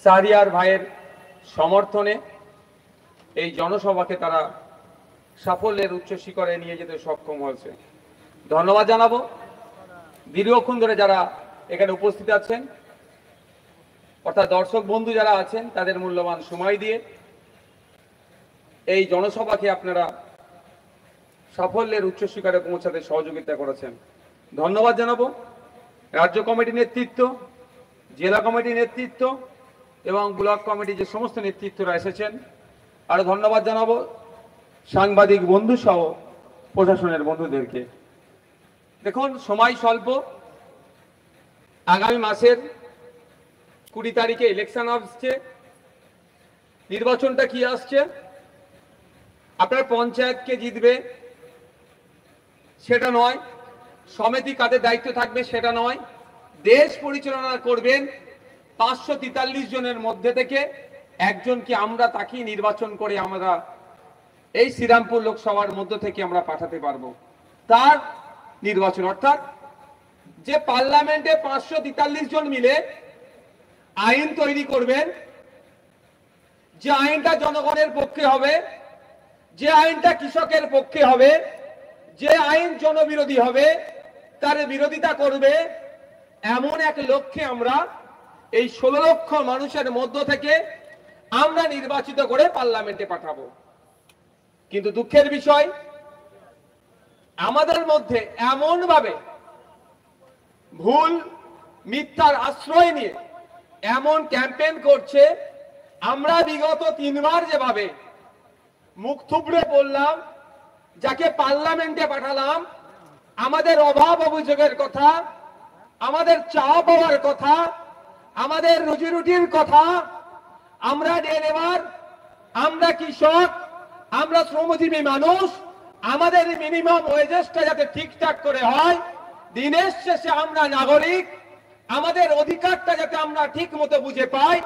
শাহরিয়ার ভাইয়ের সমর্থনে এই জনসভাকে তারা সাফল্যের উচ্চ শিখরে নিয়ে যেতে সক্ষম হয়েছে। ধন্যবাদ জানাবো দীর্ঘক্ষণ ধরে যারা এখানে উপস্থিত আছেন, অর্থাৎ দর্শক বন্ধু যারা আছেন, তাদের মূল্যবান সময় দিয়ে এই জনসভাকে আপনারা সাফল্যের উচ্চ শিখরে পৌঁছাতে সহযোগিতা করেছেন। ধন্যবাদ জানাবো রাজ্য কমিটি নেতৃত্ব, জেলা কমিটি নেতৃত্ব এবং ব্লক কমিটি যে সমস্ত নেতৃত্বরা এসেছেন। আরো ধন্যবাদ জানাবো সাংবাদিক বন্ধু সহ প্রশাসনের বন্ধুদেরকে। দেখুন, সময় স্বল্প, আগামী মাসের 20 তারিখে ইলেকশন আসছে। নির্বাচনটা কি আসছে? আপনার পঞ্চায়েতকে জিতবে সেটা নয়, সমিতি কাদের দায়িত্ব থাকবে সেটা নয়, দেশ পরিচালনা করবেন 543 জনের মধ্যে থেকে একজনকে আমরা তাকে নির্বাচন করে আমরা এই শ্রীরামপুর লোকসভার মধ্য থেকে আমরা পাঠাতে পারবো। তার নির্বাচন, অর্থাৎ যে পার্লামেন্টে 543 জন মিলে আইন তৈরি করবেন, যে আইনটা জনগণের পক্ষে হবে, যে আইনটা কৃষকের পক্ষে হবে, যে আইন জনবিরোধী হবে তার বিরোধিতা করবে, এমন এক লক্ষ্যে আমরা এই 16 লক্ষ মানুষের মধ্য থেকে আমরা নির্বাচিত করে পার্লামেন্টে পাঠাবো। কিন্তু দুঃখের বিষয়, আমাদের মধ্যে এমন ভাবে ভুল মিথ্যার আশ্রয় নিয়ে এমন ক্যাম্পেইন করছে, আমরা বিগত 3 বার যেভাবে মুখ থুবড়ে বললাম, যাকে পার্লামেন্টে পাঠালাম, আমাদের অভাব অভিযোগের কথা, আমাদের চাওয়া পাওয়ার কথা, আমাদের রুজি রুটির কথা, আমরা ডে লেবার, আমরা কৃষক, আমরা শ্রমজীবী মানুষ, আমাদের মিনিমাম ওয়েজেসটা যাতে ঠিকঠাক করে হয়, দিনের শেষে আমরা নাগরিক, আমাদের অধিকারটা যাতে আমরা ঠিক মতো বুঝে পাই,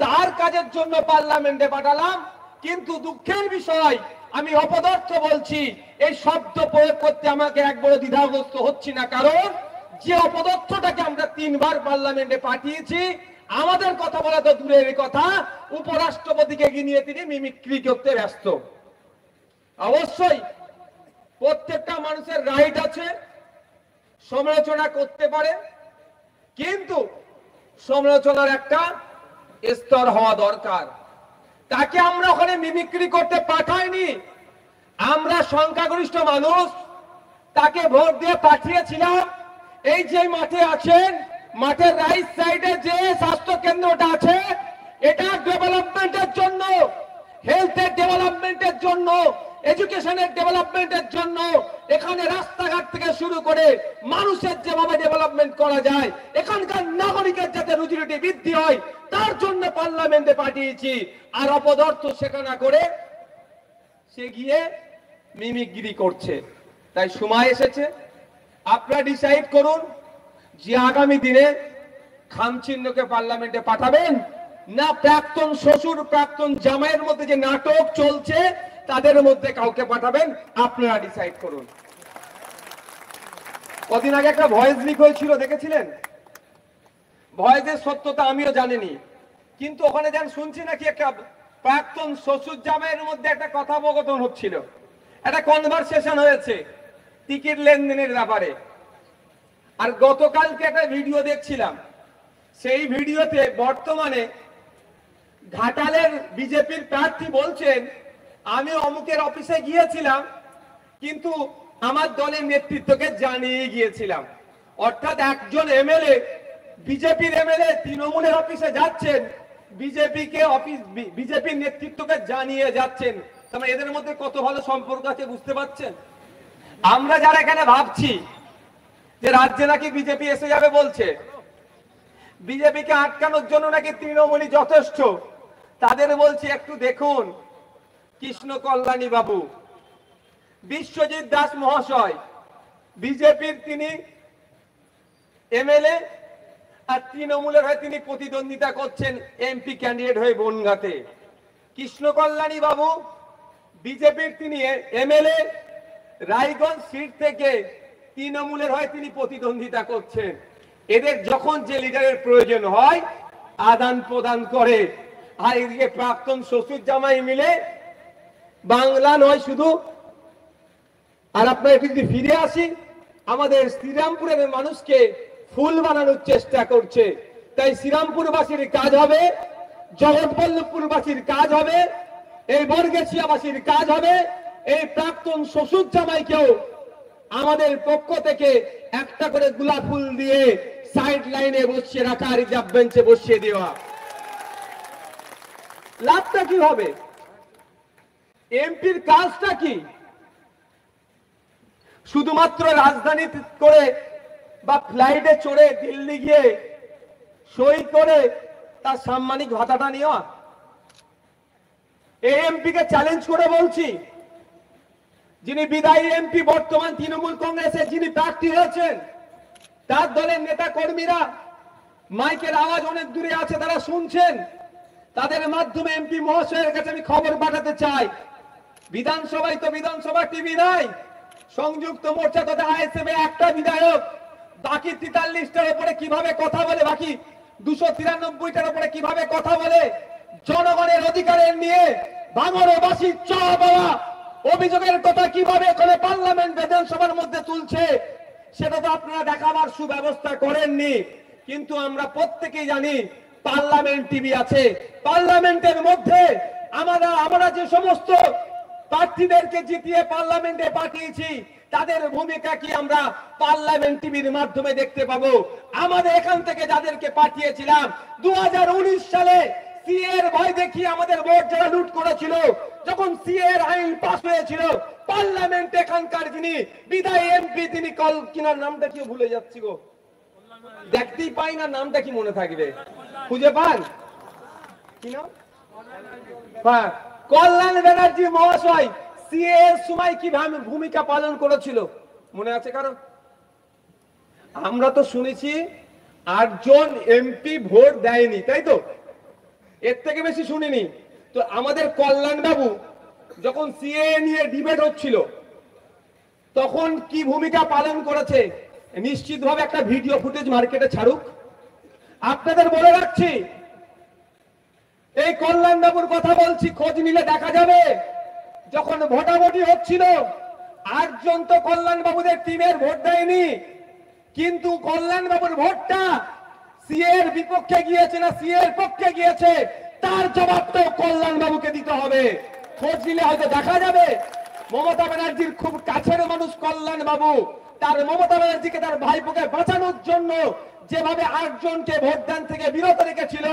তার কাজের জন্য পার্লামেন্টে পাঠালাম। কিন্তু দুঃখের বিষয়, আমি অপদার্থ বলছি, এই শব্দ প্রয়োগ করতে আমাকে একবারও দ্বিধাগ্রস্ত হচ্ছি না, কারণ যে অপদার্থটাকে আমরা 3 বার পার্লামেন্টে পাঠিয়েছি, আমাদের কথা বলা তো দূরের কথা, উপরাষ্ট্রপতিকে নিয়ে তিনি মিমিক্রি করতে ব্যস্ত। অবশ্যই প্রত্যেকটা মানুষের রাইট আছে, সমালোচনা করতে পারে, কিন্তু সমালোচনার একটা স্তর হওয়া দরকার। তাকে আমরা ওখানে মিমিক্রি করতে পাঠাইনি, আমরা সংখ্যাগরিষ্ঠ মানুষ, তাকে ভোট দিয়ে পাঠিয়েছিলাম। এই যে মাঠে আছেন, মাঠের রাইট সাইডে যে স্বাস্থ্য কেন্দ্রটা আছে, এটা ডেভেলপমেন্টের জন্য, হেলথের ডেভেলপমেন্টের জন্য, এডুকেশনের ডেভেলপমেন্টের জন্য, এখানে রাস্তাঘাট থেকে শুরু করে মানুষের যেভাবে ডেভেলপমেন্ট করা যায়, এখানকার নাগরিকের যাতে রুজি রুটি বৃদ্ধি হয়, তার জন্য পার্লামেন্টে পাঠিয়েছি। আর অপদার্থ সেখানে করে সে গিয়ে মিমিক্রি করছে। তাই সময় এসেছে, আপনারা ডিসাইড করুন যে আগামী দিনে খামচিহ্নকে পার্লামেন্টে পাঠাবেন না প্রাক্তন শ্বশুর প্রাক্তন জামাইয়ের মধ্যে যে নাটক চলছে তাদের মধ্যে কাউকে পাঠাবেন, আপনারা ডিসাইড করুন। কদিন আগে একটা ভয়েস লিক হয়েছিল, দেখেছিলেন? ভয়েসের সত্যতা আমিও জানিনি, কিন্তু ওখানে যান শুনছি নাকি একটা প্রাক্তন শ্বশুর জামাইয়ের মধ্যে একটা কথোপকথন হচ্ছিল, একটা কনভারসেশন হয়েছে টিকিট লেনদেনের ব্যাপারে। আর গতকালকে একটা ভিডিও দেখছিলাম, সেই ভিডিওতে বর্তমানে ঘাটালের বিজেপির প্রার্থী বলছেন, আমি অমুকের অফিসে গিয়েছিলাম কিন্তু আমার দলের নেতৃত্বকে জানিয়ে গিয়েছিলাম। অর্থাৎ একজন এমএলএ, বিজেপির এমএলএ তৃণমূলের অফিসে যাচ্ছেন, বিজেপির নেতৃত্বকে জানিয়ে যাচ্ছেন। তাহলে এদের মধ্যে কত ভালো সম্পর্ক আছে বুঝতে পারছেন? আমরা যারা এখানে ভাবছি যে রাজ্যে নাকি বিজেপি এসে যাবে বলছে, বিজেপিকে আটকানোর জন্য নাকি তৃণমূলই যথেষ্ট, তাদের বলছি একটু দেখুন কৃষ্ণ কল্যাণী বাবু, বিশ্বজিৎ দাস মহাশয়, বিজেপির তিনি এমএলএ, আর তৃণমূলের হয়ে তিনি প্রতিদ্বন্দ্বিতা করছেন এমপি ক্যান্ডিডেট হয়ে বনগাঁতে। কৃষ্ণ কল্যাণী বাবু বিজেপির তিনি এমএলএ, রায়গঞ্জ সিট থেকে তৃণমূলের হয়ে তিনি প্রতিদ্বন্দ্বিতা করছেন। এদের যখন যে লিডারের প্রয়োজন হয় আদান প্রদান করে। আর এদিকে প্রাক্তন শ্বশুর জামাই মিলে বাংলা নয় শুধু। আর আপনারা যদি ফিরে আসি, আমাদের শ্রীরামপুরের মানুষকে ফুল বানানোর চেষ্টা করছে। তাই শ্রীরামপুরবাসীর কাজ হবে, জগৎবল্লভপুরবাসীর কাজ হবে, এই বর্গেছিয়াবাসীর কাজ হবে, এই প্রাক্তন শ্বশুর জামাইকেও আমাদের পক্ষ থেকে একটা করে গোলাপ ফুল দিয়ে সাইড লাইনে বসিয়ে রাখা, রিজার্ভ বেঞ্চে বসিয়ে দেওয়া। লাভটা কি হবে? এমপির কাজটা কি? শুধুমাত্র রাজধানী করে বা ফ্লাইটে চড়ে দিল্লি গিয়ে সই করে তার সাম্মানিক ভাতাটা নেওয়া? এই এমপিকে চ্যালেঞ্জ করে বলছি, যিনি বিদায়ী এমপি, বর্তমান তৃণমূল কংগ্রেসের যিনি প্রার্থী হয়েছেন, তার দলের নেতা কর্মীরা মাইকের আওয়াজ অনেক দূরে আছে, তারা শুনছেন। তাদের মাধ্যমে এমপি মহাশয়ের কাছে আমি খবর পাঠাতে চাই, বিধানসভায় তো বিধানসভা টিভি নাই, সংযুক্ত মোর্চা তথা আইএসএফ একটা বিধায়ক বাকি 43টার উপরে কিভাবে কথা বলে, বাকি 293টার উপরে কিভাবে কথা বলে, জনগণের অধিকারের নিয়ে ভাঙড়বাসীর চাওয়া অভিযোগের কথা কিভাবে এখানে পার্লামেন্ট বিধানসভার মধ্যে তুলছে, সেটা তো আপনারা দেখাবার সুব্যবস্থা করেননি। কিন্তু আমরা প্রত্যেকেই জানি পার্লামেন্ট টিভি আছে। পার্লামেন্টের মধ্যে আমরা যে সমস্ত প্রার্থীদেরকে জিতিয়ে পার্লামেন্টে পাঠিয়েছি, তাদের ভূমিকা কি আমরা পার্লামেন্ট টিভির মাধ্যমে দেখতে পাবো। আমাদের এখান থেকে যাদেরকে পাঠিয়েছিলাম 2019 সালে সিএ এর ভয় দেখিয়ে আমাদের ভোট যারা লুট করেছিল, যখন সিএ এর আইন পাস হয়েছিল, পার্লামেন্টে এখানকার যিনি বিদায়ী এমপি, তিনি কিনার নামটা কি ভুলে যাচ্ছি গো, দেখতেই পাই না, নামটা কি মনে থাকবে, খুঁজে পান কি নাম? হ্যাঁ, কল্যাণ ব্যানার্জি মহাশয় সিএ এর সময় কি ভূমিকা পালন করেছিল মনে আছে কারো? আমরা তো শুনেছি 8 জন এমপি ভোট দেয়নি, তাই তো? এর থেকে বেশি শুনিনি। তো আমাদের কল্যাণ বাবু যখন সিএ নিয়ে ডিবেট হচ্ছিল, তখন কি ভূমিকা পালন করেছে নিশ্চিতভাবে একটা ভিডিও ফুটেজ মার্কেটে ছাড়ুক। আপনাদের বলে রাখছি, এই কল্যাণ বাবুর কথা বলছি, খোঁজ নিলে দেখা যাবে যখন ভোটাভুটি হচ্ছিল 8 জন তো কল্যাণ বাবুদের টিমের ভোট দেয়নি, কিন্তু কল্যাণ বাবুর ভোটটা সিএ এর বিপক্ষে গিয়েছে না সিএ এর পক্ষে গিয়েছে, তার জবাবটাও কল্যাণ বাবুকে দিতে হবে। খোঁজ নিলে হয়তো দেখা যাবে। মমতা ব্যানার্জির খুব কাছের মানুষ কল্যাণ বাবু, তার মমতা ব্যানার্জিকে তার ভাইপোকে বাঁচানোর জন্য যেভাবে 8 জনকে ভোটদান থেকে বিরত রেখেছিল,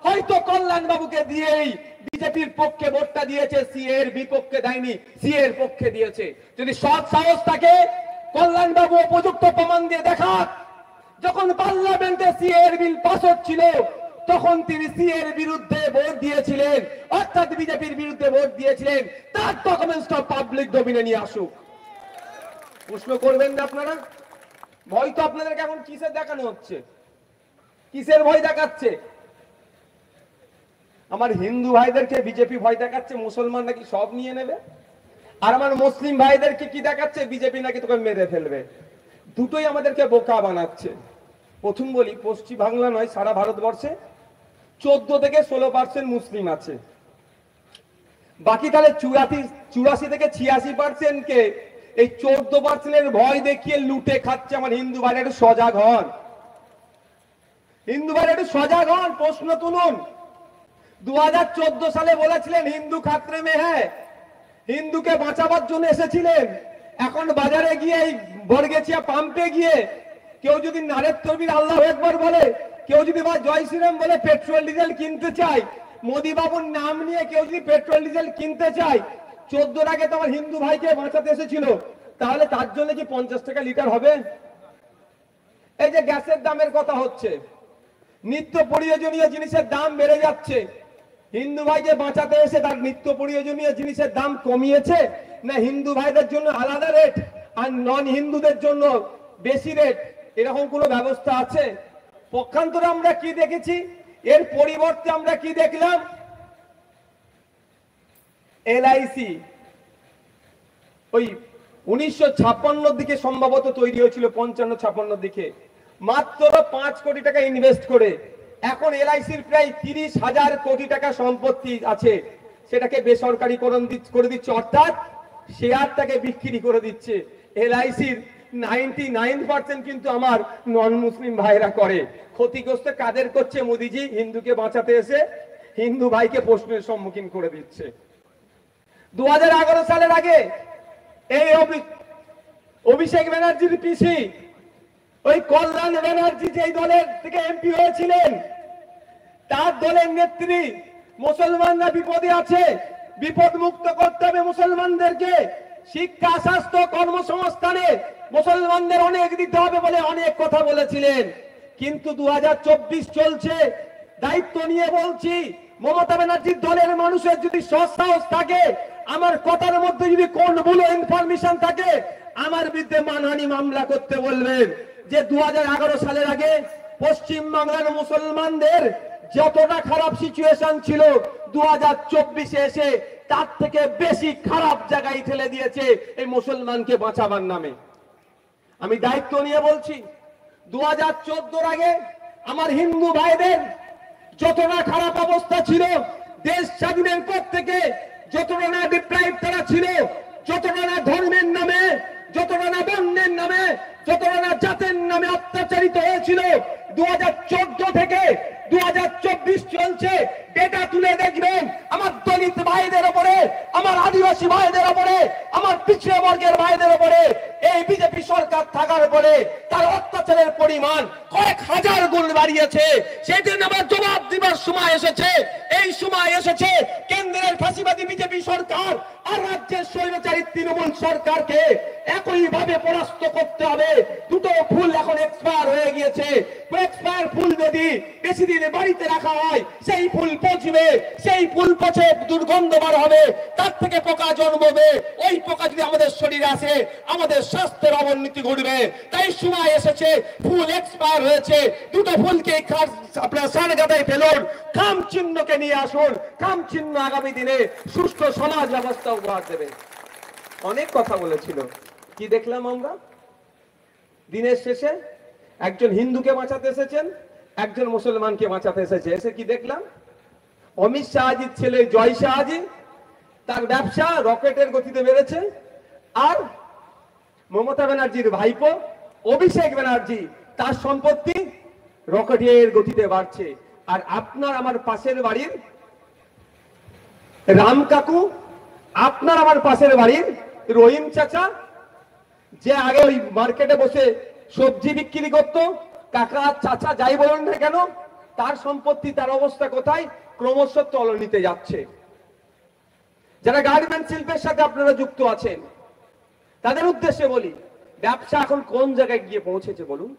হয়তো কল্যাণ বাবুকে দিয়েই বিজেপির পক্ষে ভোটটা দিয়েছে, সিএ এর বিপক্ষে দেয়নি, সিএ এর পক্ষে দিয়েছে। যদি সৎ সাহস থাকে, কল্যাণ বাবু উপযুক্ত প্রমাণ দিয়ে দেখাক। যখন পার্লামেন্টে সিএ এর বিল পাস হচ্ছিল, তখন তিনি সিএ এর বিরুদ্ধে ভোট দিয়েছিলেন, অর্থাৎ বিজেপির বিরুদ্ধে ভোট দিয়েছিলেন। তার ডকুমেন্টসটা পাবলিক ডোমেইনে নিয়ে আসুক। প্রশ্ন করবেন না আপনারা? ভয় তো আপনাদেরকে এখন কিসের দেখানো হচ্ছে? কিসের ভয় দেখাচ্ছে? আমার হিন্দু ভাইদেরকে বিজেপি ভয় দেখাচ্ছে, মুসলমান নাকি সব নিয়ে নেবে। আর আমার মুসলিম ভাইদেরকে কি দেখাচ্ছে? বিজেপি নাকি তোকে মেরে ফেলবে। দুটোই আমাদেরকে বোকা বানাচ্ছে। প্রথম বলি, পশ্চিম বাংলা নয়, সারা ভারতবর্ষে 14 থেকে 16% মুসলিম আছে। বাকি তাহলে 84 থেকে 86% কে এই 14% ভয় দেখিয়ে লুটে খাচ্ছে। আমার হিন্দু ভাইরা একটু সজাগ হন, হিন্দু ভাইরা একটু সজাগ হন, প্রশ্ন তুলুন। 2014 সালে বলেছিলেন হিন্দু খাতরে মে হ্যায়, হিন্দুকে বাঁচাবার জন্য এসেছিলেন। এখন বাজারে গিয়ে এই বর্গেছিয়া পাম্পে গিয়ে কেউ যদি নারের তকবীর আল্লাহু আকবার বলে, কেউ যদি বা জয় শ্রীরাম বলে পেট্রোল ডিজেল কিনতে চায়, মোদি বাবুর নাম নিয়ে কেউ যদি পেট্রোল ডিজেল কিনতে চায়, 14 আগে তো আমার হিন্দু ভাইকে বাঁচাতে এসেছিল, তাহলে তার জন্য কি 50 টাকা লিটার হবে? এই যে গ্যাসের দামের কথা হচ্ছে, নিত্য প্রয়োজনীয় জিনিসের দাম বেড়ে যাচ্ছে, হিন্দু ভাইকে বাঁচাতে এসে তার নিত্য প্রয়োজনীয় জিনিসের দাম কমিয়েছে না হিন্দু ভাইদের জন্য আলাদা রেট আর নন হিন্দুদের জন্য বেশি রেট, এরকম কোনো ব্যবস্থা আছে? পক্ষান্তরে আমরা কি দেখেছি, এর পরিবর্তে আমরা কি দেখলাম? এলআইসি ওই 1956 দিকে সম্ভবত তৈরি হয়েছিল, 55-56 দিকে, মাত্র 5 কোটি টাকা ইনভেস্ট করে এখন এলআইসির প্রায় 30,000 কোটি টাকা সম্পত্তি আছে, সেটাকে বেসরকারীকরণ করে দিচ্ছে, অর্থাৎ শেয়ারটাকে বিক্রি করে দিচ্ছে। এলআইসির 99% কিন্তু আমার নন মুসলিম ভাইরা করে। ক্ষতিগ্রস্ত কাদের করছে? মোদিজি হিন্দুকে বাঁচাতে এসে হিন্দু ভাইকে প্রশ্নের সম্মুখীন করে দিচ্ছে। 2011 সালের আগে এই অভিষেক ব্যানার্জির পিসি ওই কল্যাণ ব্যানার্জি যেই দলের থেকে এমপি হয়েছিলেন, তার দলের নেত্রী মুসলমানরা বিপদে আছে, বিপদ মুক্ত করতে হবে মুসলমানদেরকে, শিক্ষা, স্বাস্থ্য, কর্মসংস্থানে মুসলমানদের অনেক দিতে হবে বলে অনেক কথা বলেছিলেন। কিন্তু 2024 চলছে, দায়িত্ব নিয়ে বলছি, মমতা ব্যানার্জির দলের মানুষের যদি সৎসাহস থাকে, আমার কথার মধ্যে যদি কোন ভুল ইনফরমেশন থাকে, আমার বিরুদ্ধে মানহানি মামলা করতে বলবেন। যে 2011 সালের আগে পশ্চিম বাংলার মুসলমানদের যতটা খারাপ সিচুয়েশন ছিল, 2024 এসে তার থেকে বেশি খারাপ জায়গায় ঠেলে দিয়েছে এই মুসলমানকে বাঁচাবার নামে। আমি দায়িত্ব নিয়ে বলছি, 2014 আগে আমার হিন্দু ভাইদের যতটা খারাপ অবস্থা ছিল, দেশ স্বাধীনের পর থেকে যতটা না ডিপ্রাইভ তারা ছিল, যতটা না ধর্মের নামে, যতটা না বর্ণের নামে, যতটা না জাতের নামে অত্যাচারিত হয়েছিল, 2014 থেকে 2024 চলছে। ডেটা তুলে দেখবেন, আমার দলিত ভাইদের উপরে, আমার আদিবাসী ভাইদের উপরে, আমার পিছিয়ে বর্গের ভাইদের উপরে এই বিজেপি সরকার থাকার পরে তার অত্যাচারের পরিমাণ কয়েক হাজার গুণ বাড়িয়েছে। সেদিন আমার জবাব দিবার সময় এসেছে। এই সময় এসেছে কেন্দ্রের ফাঁসিবাদী বিজেপি সরকার আর রাজ্যের স্বৈরাচারী তৃণমূল সরকারকে একইভাবে পরাস্ত করতে হবে। দুটো ফুল এখন এক্সপায়ার হয়ে গিয়েছে। এক্সপায়ার ফুল যদি বেশি দিনে বাড়িতে রাখা হয়, সেই ফুল পচবে, সেই ফুল পচে দুর্গন্ধ বার হবে, তার থেকে পোকা জন্মবে। ওই পোকা যদি আমাদের শরীরে আসে, আমাদের স্বাস্থ্যের অবনতি ঘটবে। তাই সময় এসেছে, ফুল এক্সপায়ার হয়েছে, দুটো ফুলকে আপনার সানগাদায় ফেলুন, খাম চিহ্নকে নিয়ে আসুন। খাম চিহ্ন আগামী দিনে সুস্থ সমাজ ব্যবস্থা উপহার দেবে। অনেক কথা বলেছিল, কি দেখলাম আমরা? দিনের শেষে একজন হিন্দুকে বাঁচাতে এসেছেন, একজন মুসলমানকে বাঁচাতে এসেছে। এসে কি দেখলাম? অমিত শাহজির ছেলে জয় শাহজি, তার ব্যবসা রকেটের গতিতে বেড়েছে, আর মমতা ব্যানার্জির ভাইপো অভিষেক ব্যানার্জি, তার সম্পত্তি রকেটের গতিতে বাড়ছে। আর আপনার আমার পাশের বাড়ির রাম কাকু, আপনার আমার পাশের বাড়ির রহিম চাচা, যে আগে ওই মার্কেটে বসে সবজি বিক্রি করতো, কাকা চাচা যাই বলুন না কেন, তার সম্পত্তি, তার অবস্থা কোথায়? ক্রমশ তলানিতে যাচ্ছে। যারা গার্মেন্টস শিল্পের সাথে আপনারা যুক্ত আছেন, তাদের উদ্দেশ্যে বলি, ব্যবসা এখন কোন জায়গায় গিয়ে পৌঁছেছে বলুন?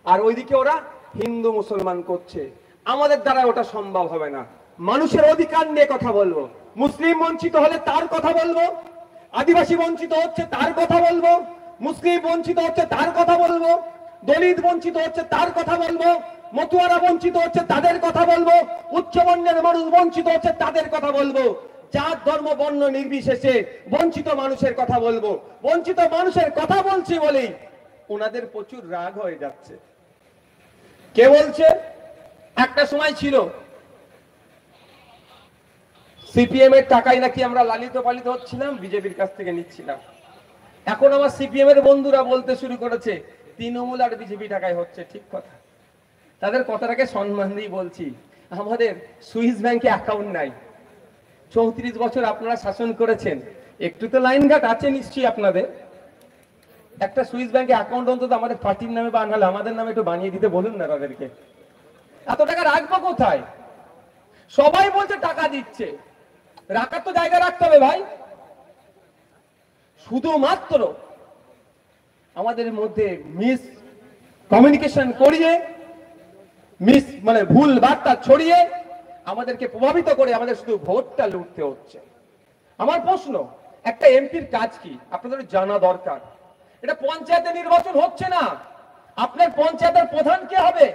আর ওইদিকে ওরা হিন্দু মুসলমান করছে। আমাদের দ্বারা ওটা সম্ভব হবে না। মানুষের অধিকার নিয়ে কথা বলবো, মুসলিম বঞ্চিত হলে তার কথা বলবো, আদিবাসী বঞ্চিত হচ্ছে তার কথা বলবো, মুসলিম বঞ্চিত হচ্ছে তার কথা বলবো, দলিত বঞ্চিত হচ্ছে তার কথা বলবো, মতুয়ারা বঞ্চিত হচ্ছে তাদের কথা বলবো, উচ্চবর্ণের মানুষ বঞ্চিত হচ্ছে তাদের কথা বলবো। জাত ধর্ম বর্ণ নির্বিশেষে বঞ্চিত মানুষের কথা বলবো। বঞ্চিত মানুষের কথা বলছি বলেই ওনাদের প্রচুর রাগ হয়ে যাচ্ছে। কে বলছে? একটা সময় ছিল সিপিএম এর টাকায় নাকি আমরা লালিত পালিত হচ্ছিলাম, বিজেপির কাছ থেকে নিচ্ছিলাম। এখন আমার সিপিএম এর বন্ধুরা বলতে শুরু করেছে তৃণমূল আর বিজেপি টাকায় হচ্ছে। ঠিক কথা, তাদের কথাটাকে সম্মান দিয়ে বলছি। আমাদের সুইস ব্যাংকে অ্যাকাউন্ট নাই। 34 বছর আপনারা শাসন করেছেন, একটু তো লাইন ঘাট আছে নিশ্চয়ই আপনাদের। একটা সুইস ব্যাংকে অ্যাকাউন্ট অন্তত আমাদের পার্টির নামে বা নাহলে আমাদের নামে একটু বানিয়ে দিতে বলুন না তাদেরকে। এত টাকা রাখবো কোথায়? সবাই বলছে টাকা দিচ্ছে, রাখার তো জায়গা রাখতে হবে ভাই। শুধুমাত্র আমাদের মধ্যে মিস কমিউনিকেশন করিয়ে, মানে ভুল বার্তা ছড়িয়ে আমাদেরকে প্রভাবিত করে আমাদের শুধু ভোটটা লুটতে হচ্ছে। আমার প্রশ্ন, একটা এমপির কাজ কি আপনাদের জানা দরকার। এটা পঞ্চায়েতের নির্বাচন হচ্ছে না, আপনার পঞ্চায়েতের প্রধান কে হবে?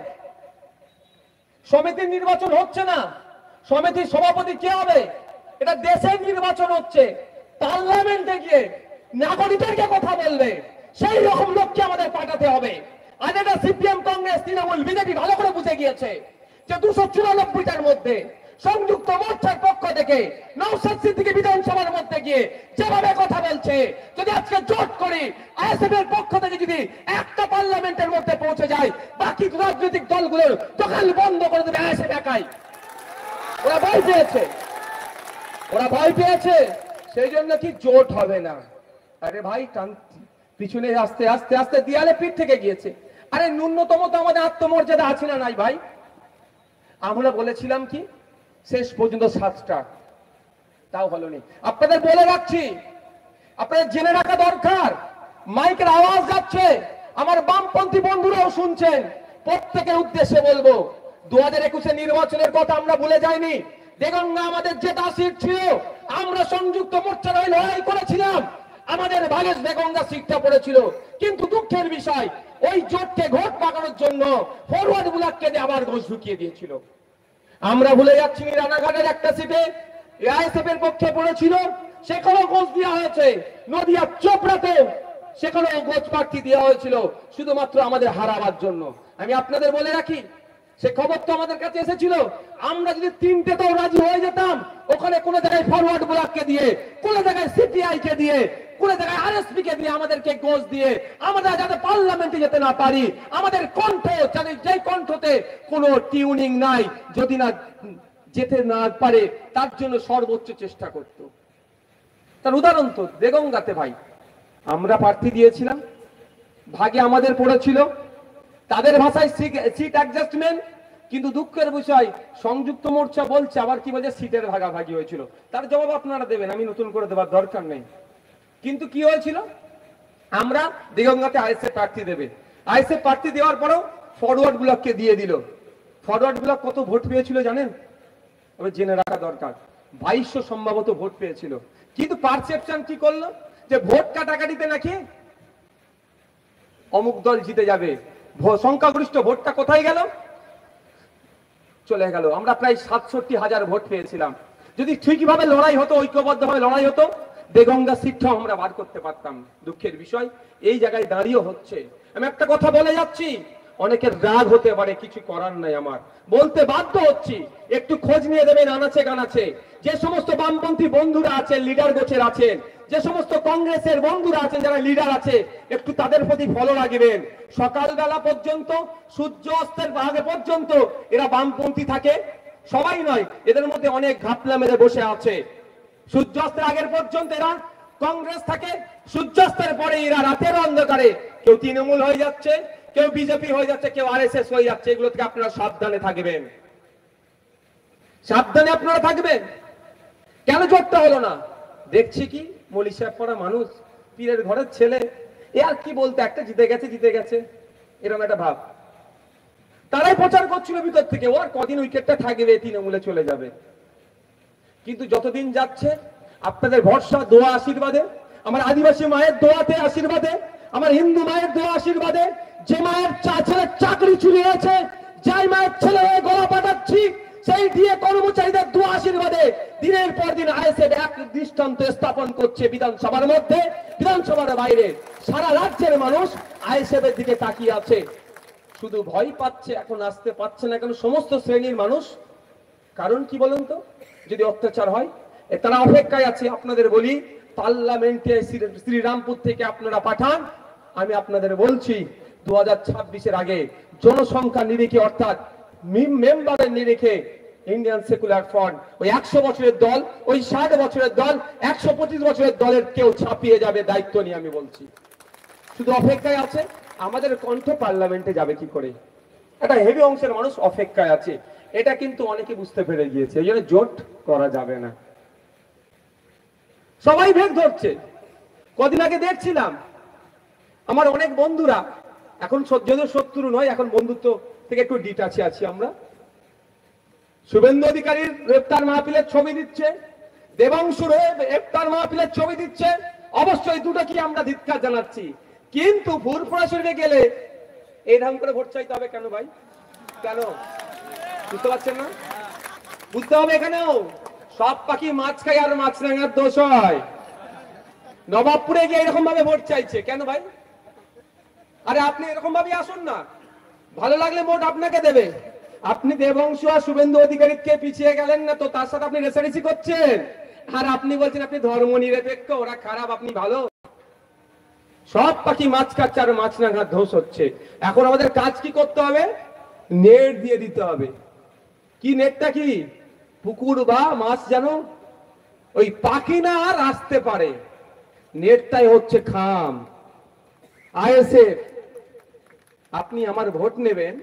সমিতির নির্বাচন হচ্ছে না, সমিতির সভাপতি কে হবে? এটা দেশের নির্বাচন হচ্ছে। পার্লামেন্টে গিয়ে নাগরিকদেরকে কথা বলবে সেই রকম লোককে আমাদের পাঠাতে হবে। আজ এটা সিপিএম, কংগ্রেস, তৃণমূল, বিজেপি ভালো করে বুঝে গিয়েছে যে 294টার মধ্যে সংযুক্ত মোর্চার পক্ষ থেকে নওশাদ সিদ্দিকী বিধানসভার মধ্যে গিয়ে যেভাবে কথা বলছে, যদি আজকে জোট করি আইএসএফ এর পক্ষ থেকে যদি একটা পার্লামেন্টের মধ্যে পৌঁছে যায়, বাকি রাজনৈতিক দলগুলোর দোকান বন্ধ করে দেবে আইএসএফ একাই। ওরা ভয় পেয়েছে, ওরা ভয় পেয়েছে, সেই জন্য কি জোট হবে না। আরে ভাই পিছনে আস্তে আস্তে আস্তে দেয়ালে পিঠ থেকে গিয়েছে। আরে ন্যূনতম তো আমাদের আত্মমর্যাদা আছে না নাই ভাই? আমরা বলেছিলাম কি শেষ পর্যন্ত 7টা, তাও হলোনি। আপনাদের বলে রাখছি, আপনাদের জেনে রাখা দরকার, মাইকের আওয়াজ যাচ্ছে, আমার বামপন্থী বন্ধুরাও শুনছেন, প্রত্যেকের উদ্দেশ্যে বলবো 2021 নির্বাচনের কথা আমরা ভুলে যাইনি। দেগঙ্গা আমাদের জেতা সিট ছিল, আমরা সংযুক্ত মোর্চার হয়ে লড়াই করেছিলাম, আমাদের ভাগেশ দেগঙ্গা সিটটা পড়েছিল। কিন্তু দুঃখের বিষয়, ওই জোটকে ঘোট পাকানোর জন্য ফরওয়ার্ড ব্লককে দিয়ে আবার ঘোষ ঢুকিয়ে দিয়েছিল। আমরা ভুলে যাচ্ছি রানাঘাটের একটা সিটে আইএসএফ এর পক্ষে পড়েছিল, সেখানেও ঘোষ দেওয়া হয়েছে। নদিয়া চোপড়াতে সেখানেও ঘোষ প্রার্থী দেওয়া হয়েছিল শুধুমাত্র আমাদের হারাবার জন্য। আমি আপনাদের বলে রাখি, সে খবর তো আমাদের কাছে এসেছিল। আমরা যদি 3টেতেও রাজি হয়ে যেতাম, ওখানে কোন জায়গায় ফরওয়ার্ড ব্লককে দিয়ে, কোন জায়গায় সিপিআই কে দিয়ে, কোন জায়গায় আরএসপি কে দিয়ে আমাদেরকে ঘোষ দিয়ে আমরা যাতে পার্লামেন্টে যেতে না পারি, আমাদের কণ্ঠ যে কণ্ঠতে কোনো টিউনিং নাই, যদি না যেতে না পারে তার জন্য সর্বোচ্চ চেষ্টা করত। তার উদাহরণ তো দেগঙ্গাতে ভাই, আমরা প্রার্থী দিয়েছিলাম, ভাগে আমাদের পড়েছিল, তাদের ভাষায় সিট অ্যাডজাস্টমেন্ট। কিন্তু দুঃখের বিষয়, সংযুক্ত মোর্চা বলছে আবার কি বলছে সিটের ভাগাভাগি হয়েছিল। তার জবাব আপনারা দেবেন, আমি নতুন করে দেবার দরকার নেই। কিন্তু কি হয়েছিল, আমরা দেগঙ্গাতে আইএসএফ প্রার্থী দেবে, আইএসএফ প্রার্থী দেওয়ার পরেও ফরওয়ার্ড ব্লককে দিয়ে দিল। ফরওয়ার্ড ব্লক কত ভোট পেয়েছিল জানেন? তবে জেনে রাখা দরকার, 2200 সম্ভবত ভোট পেয়েছিল। কিন্তু পারসেপশন কি করলো, যে ভোট কাটাকাটিতে নাকি অমুক দল জিতে যাবে, সংখ্যাগরিষ্ঠ ভোটটা কোথায় গেল? চলে গেল। আমরা প্রায় 67,000 ভোট পেয়েছিলাম। যদি ঠিকভাবে লড়াই হতো, ঐক্যবদ্ধভাবে লড়াই হতো, দেগঙ্গা সিটটাও আমরা বার করতে পারতাম। দুঃখের বিষয় এই জায়গায় দাঁড়িয়ে হচ্ছে। আমি একটা কথা বলে যাচ্ছি, অনেকের রাগ হতে পারে, কিছু করার নাই, আমার বলতে বাধ্য হচ্ছি। একটু খোঁজ নিয়ে দেবেন আনাচে কানাচে, যে সমস্ত বামপন্থী বন্ধুরা আছেন, লিডার গোছের আছেন, যে সমস্ত কংগ্রেসের বন্ধুরা আছেন যারা লিডার আছে, একটু তাদের প্রতি ফলো রাখবেন। সকালবেলা পর্যন্ত, সূর্য অস্তের আগে পর্যন্ত এরা বামপন্থী থাকে, সবাই নয়, এদের মধ্যে অনেক ঘাপলা মেরে বসে আছে। সূর্যাস্তের আগের পর্যন্ত এরা কংগ্রেস থাকে, সূর্যাস্তের পরে এরা রাতের অন্ধকারে কেউ তৃণমূল হয়ে যাচ্ছে, কেউ বিজেপি হয়ে যাচ্ছে, কেউ আরএসএস হয়ে যাচ্ছে। এগুলো থেকে আপনারা সাবধানে থাকবেন, সাবধানে আপনারা থাকবেন। কেন জোটটা হলো না? দেখছি কি মলিশা পড়া মানুষ, পীরের ঘরের ছেলে, এ আর কি বলতে, একটা জিতে গেছে জিতে গেছে এরকম একটা ভাব। তারাই প্রচার করছিল ভিতর থেকে, ও আর কদিন উইকেটটা থাকবে, তৃণমূলে চলে যাবে। কিন্তু যতদিন যাচ্ছে, আপনাদের ভরসা, দোয়া, আশীর্বাদে, আমার আদিবাসী মায়ের দোয়াতে, আশীর্বাদে, আমার হিন্দু মায়ের দোয়া, আশীর্বাদে, যে মায়ের ছেলের চাকরি চুরি হয়েছে, যাই মায়ের ছেলে হয়ে গলা পাঠাচ্ছি, সেই দিয়ে কর্মচারীদের দোয়া, আশীর্বাদে দিনের পর দিন আইএসএফ এক দৃষ্টান্ত স্থাপন করছে। বিধানসভার মধ্যে, বিধানসভার বাইরে, সারা রাজ্যের মানুষ আইএসএফ এর দিকে তাকিয়ে আছে। শুধু ভয় পাচ্ছে, এখন আসতে পারছে না কেন সমস্ত শ্রেণীর মানুষ? কারণ কি বলুন তো? যদি অত্যাচার হয়, তারা অপেক্ষায় আছে। আপনাদের বলি, পার্লামেন্টে শ্রীরামপুর থেকে আপনারা পাঠান, আমি আপনাদের বলছি 2026-এর আগে জনসংখ্যা নিরিখে, অর্থাৎ মেম্বারের নিরিখে, ইন্ডিয়ান সেকুলার ফ্রন্ট ওই 100 বছরের দল, ওই 60 বছরের দল, 125 বছরের দলের কেউ ছাপিয়ে যাবে, দায়িত্ব নিয়ে আমি বলছি। শুধু অপেক্ষায় আছে, আমাদের কণ্ঠ পার্লামেন্টে যাবে কি করে, একটা হেভি অংশের মানুষ অপেক্ষায় আছে। এটা কিন্তু অনেকে বুঝতে পেরে গিয়েছে, এই জন্য জোট করা যাবে না। সবাই ভেগ ধরছে। কদিন আগে দেখছিলাম আমার অনেক বন্ধুরা, এখন যদিও শত্রু নয়, এখন বন্ধুত্ব থেকে একটু ডিটাচে আছি আমরা, শুভেন্দু অধিকারীর গ্রেপ্তার মাহফিলের ছবি দিচ্ছে, দেবাংশুর গ্রেপ্তার মাহফিলের ছবি দিচ্ছে। অবশ্যই দুটো কি আমরা ধিক্কার জানাচ্ছি, কিন্তু ফুরফুরা শরীফে গেলে এই ঢং করে ভোট চাইতে হবে কেন ভাই? কেন বুঝতে পারছেন না? বুঝতে হবে, এখানেও সব পাখি মাছ খায় আর মাছরাঙার দোষ হয়। নবাবপুরে গিয়ে এরকম ভাবে ভোট চাইছে কেন ভাই? আরে আপনি এরকম ভাবে আসুন না, ভালো লাগলে ভোট আপনাকে দেবে। আপনি দেবংশু আর শুভেন্দু অধিকারীকে পিছিয়ে গেলেন না তো, তার সাথে আপনি রেসারেসি করছেন। আর আপনি বলছেন আপনি ধর্ম নিরপেক্ষ, ওরা খারাপ আপনি ভালো। সব পাখি মাছ খাচ্ছে আর মাছ না ঘাট ধ্বংস হচ্ছে। এখন আমাদের কাজ কি করতে হবে? নেট দিয়ে দিতে হবে। কি নেটটা? কি পুকুর বা মাছ যেন ওই পাখি না আর আসতে পারে, নেটটাই হচ্ছে খাম। আইএসএফ, আপনি আমার ভোট নেবেন,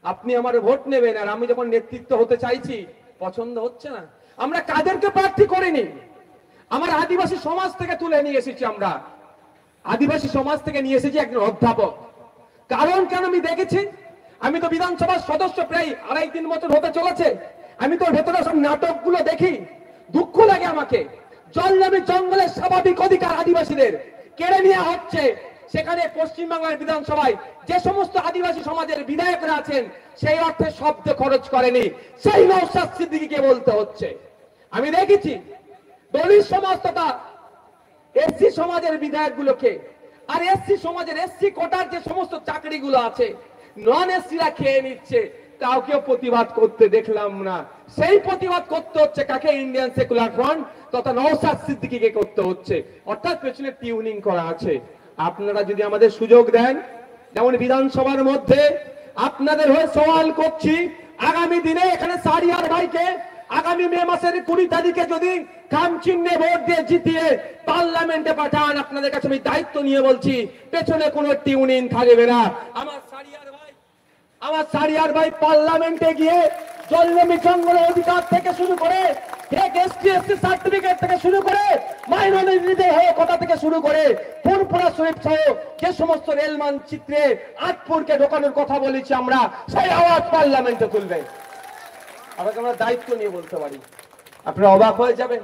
আপনি আমার ভোট নেবেন, আর আমি যখন নেতৃত্ব হতে চাইছি পছন্দ হচ্ছে না। আমরা কাদেরকে প্রার্থী করিনি, আমার আদিবাসী সমাজ থেকে তুলে নিয়ে এসেছি। আমরা আদিবাসী সমাজ থেকে নিয়ে এসেছি একজন অধ্যাপক। কারণ কেন আমি দেখেছি, আমি তো বিধানসভার সদস্য প্রায় 2.5-3 বছর হতে চলেছে। আমি তো ভেতরে সব নাটকগুলো দেখি, দুঃখ লাগে আমাকে। জঙ্গলের স্বাভাবিক অধিকার আদিবাসীদের কেড়ে নেওয়া হচ্ছে। সেখানে পশ্চিমবাংলার বিধানসভায় যে সমস্ত আদিবাসী সমাজের বিধায়করা আছেন সেই অর্থে শব্দ খরচ করেনি, সেই নওশাদ সিদ্দিকীকে বলতে হচ্ছে। আমি দেখেছি দলিত সমাজ তথা এসসি সমাজের বিধায়কগুলোকে, আর এসসি সমাজের এসসি কোটার যে সমস্ত চাকরিগুলো আছে নন এসসিরা খেয়ে নিচ্ছে, কাউকে প্রতিবাদ করতে দেখলাম না। সেই প্রতিবাদ করতে হচ্ছে কাকে? ইন্ডিয়ান সেকুলার ফ্রন্ট তথা নওশাদ সিদ্দিকীকে করতে হচ্ছে। অর্থাৎ পেছনে টিউনিং করা আছে। আপনারা যদি আমাদের সুযোগ দেন, যেমন বিধানসভার মধ্যে আপনাদের হয়ে সওয়াল করছি, আগামী দিনে এখানে সারিয়ার ভাইকে আগামী মে মাসের 20 তারিখে যদি খাম চিহ্নে ভোট দিয়ে জিতিয়ে পার্লামেন্টে পাঠান, আপনাদের কাছে আমি দায়িত্ব নিয়ে বলছি পেছনে কোনো টিউনিং থাকবে না। আমার সারিয়ার ভাই পার্লামেন্টে গিয়ে জলজমি জঙ্গলের অধিকার থেকে শুরু করে, এসটি এসসি সার্টিফিকেট থেকে শুরু করে, মাইনরিটিদের হয়ে কথা থেকে শুরু করে, ফুরফুরা শরীফ সহ যে সমস্ত রেল মানচিত্রে আটপুরকে ঢোকানোর কথা বলেছি আমরা, সেই আওয়াজ পার্লামেন্টে তুলবে। আমাকে আমরা দায়িত্ব নিয়ে বলতে পারি। আপনারা অবাক হয়ে যাবেন,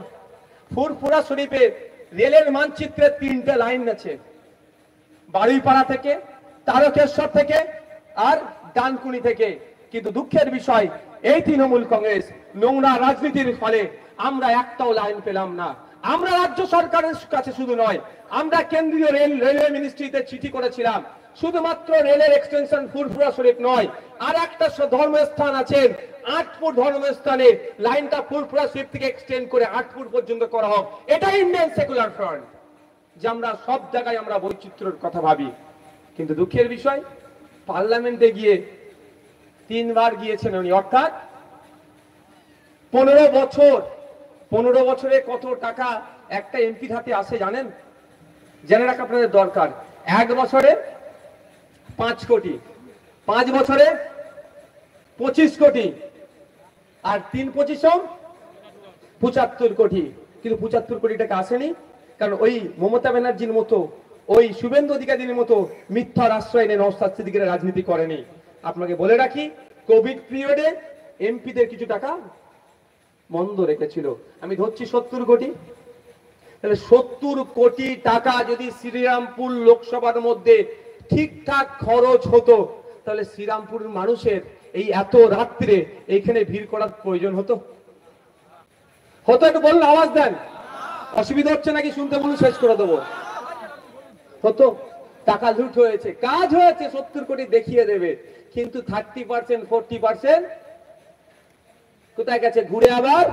ফুরফুরা শরীফে রেলের মানচিত্রে 3টে লাইন আছে, বাড়িপাড়া থেকে, তারকেশ্বর থেকে আর ডানকুনি থেকে। কিন্তু দুঃখের বিষয় এই তৃণমূল কংগ্রেস নোংরা রাজনীতির ফলে আমরা একটাও লাইন পেলাম না। আমরা রাজ্য সরকারের কাছে শুধু নয়, আমরা কেন্দ্রীয় রেলওয়ে মিনিস্ট্রিতে চিঠি করেছিলাম। শুধুমাত্র রেলের এক্সটেনশন ফুরফুরা শরীফ নয়, আর একটা ধর্মস্থান আছেন আটপুর ধর্মস্থানে, লাইনটা ফুরফুরা শরীফ থেকে এক্সটেন্ড করে আটপুর পর্যন্ত করা হোক। এটা ইন্ডিয়ান সেকুলার ফ্রন্ট, যে আমরা সব জায়গায় আমরা বৈচিত্র্যের কথা ভাবি। কিন্তু দুঃখের বিষয়, পার্লামেন্টে গিয়ে 3 বার গিয়েছেন উনি, অর্থাৎ 15 বছরে কত টাকা একটা এমপির হাতে আসে জানেন? জেনে রাখা আপনাদের দরকার। 1 বছরে 5 কোটি, 5 বছরে 25 কোটি, আর 3-25 75 কোটি। কিন্তু 75 কোটি টাকা আসেনি, কারণ ওই মমতা ব্যানার্জির মতো, ওই শুভেন্দু অধিকারীর মতো মিথ্যার আশ্রয় নিয়ে নওশাদ সিদ্দিকীর রাজনীতি করেনি। আপনাকে বলে রাখি, কোভিড পিরিয়ডে এমপিদের কিছু টাকা বন্ধ রেখেছিল, আমি ধরছি 70 কোটি। তাহলে 70 কোটি টাকা যদি শ্রীরামপুর লোকসভার মধ্যে ঠিকঠাক খরচ হতো, তাহলে শ্রীরামপুরের মানুষের এই এত রাত্রে এইখানে ভিড় করার প্রয়োজন হতো? একটু বলুন, আওয়াজ দেন। অসুবিধা হচ্ছে নাকি শুনতে? বলুন, শেষ করে দেবো। হতো? টাকা লুট হয়েছে, কাজ হয়েছে, 70 কোটি দেখিয়ে দেবে। কিন্তু 30%, 40% কোথায় গেছে? ঘুরে আবার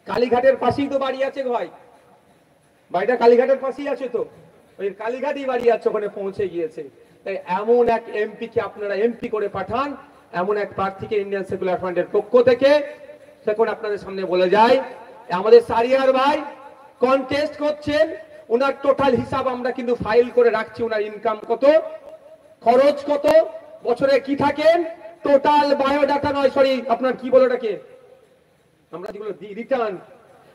কালীঘাটের পাশেই তো বাড়ি আছে ভাই, বাড়িটা কালীঘাটের পাশেই আছে, তো ওই কালীঘাটই বাড়ি আছে, ওখানে পৌঁছে গিয়েছে। তাই এমন এক এমপিকে আপনারা এমপি করে পাঠান, এমন এক প্রার্থীকে ইন্ডিয়ান সেকুলার ফ্রন্টের পক্ষ থেকে। তখন আপনাদের সামনে বলে যায়, আমাদের সারিয়ার ভাই কন্টেস্ট করছেন, ওনার টোটাল হিসাব আমরা কিন্তু ফাইল করে রাখছি। ওনার ইনকাম কত, খরচ কত, বছরে কি থাকেন, টোটাল বায়োডাটা নয়, সরি আপনার কি বলে ওটাকে, আমরা যেগুলো রিটার্ন,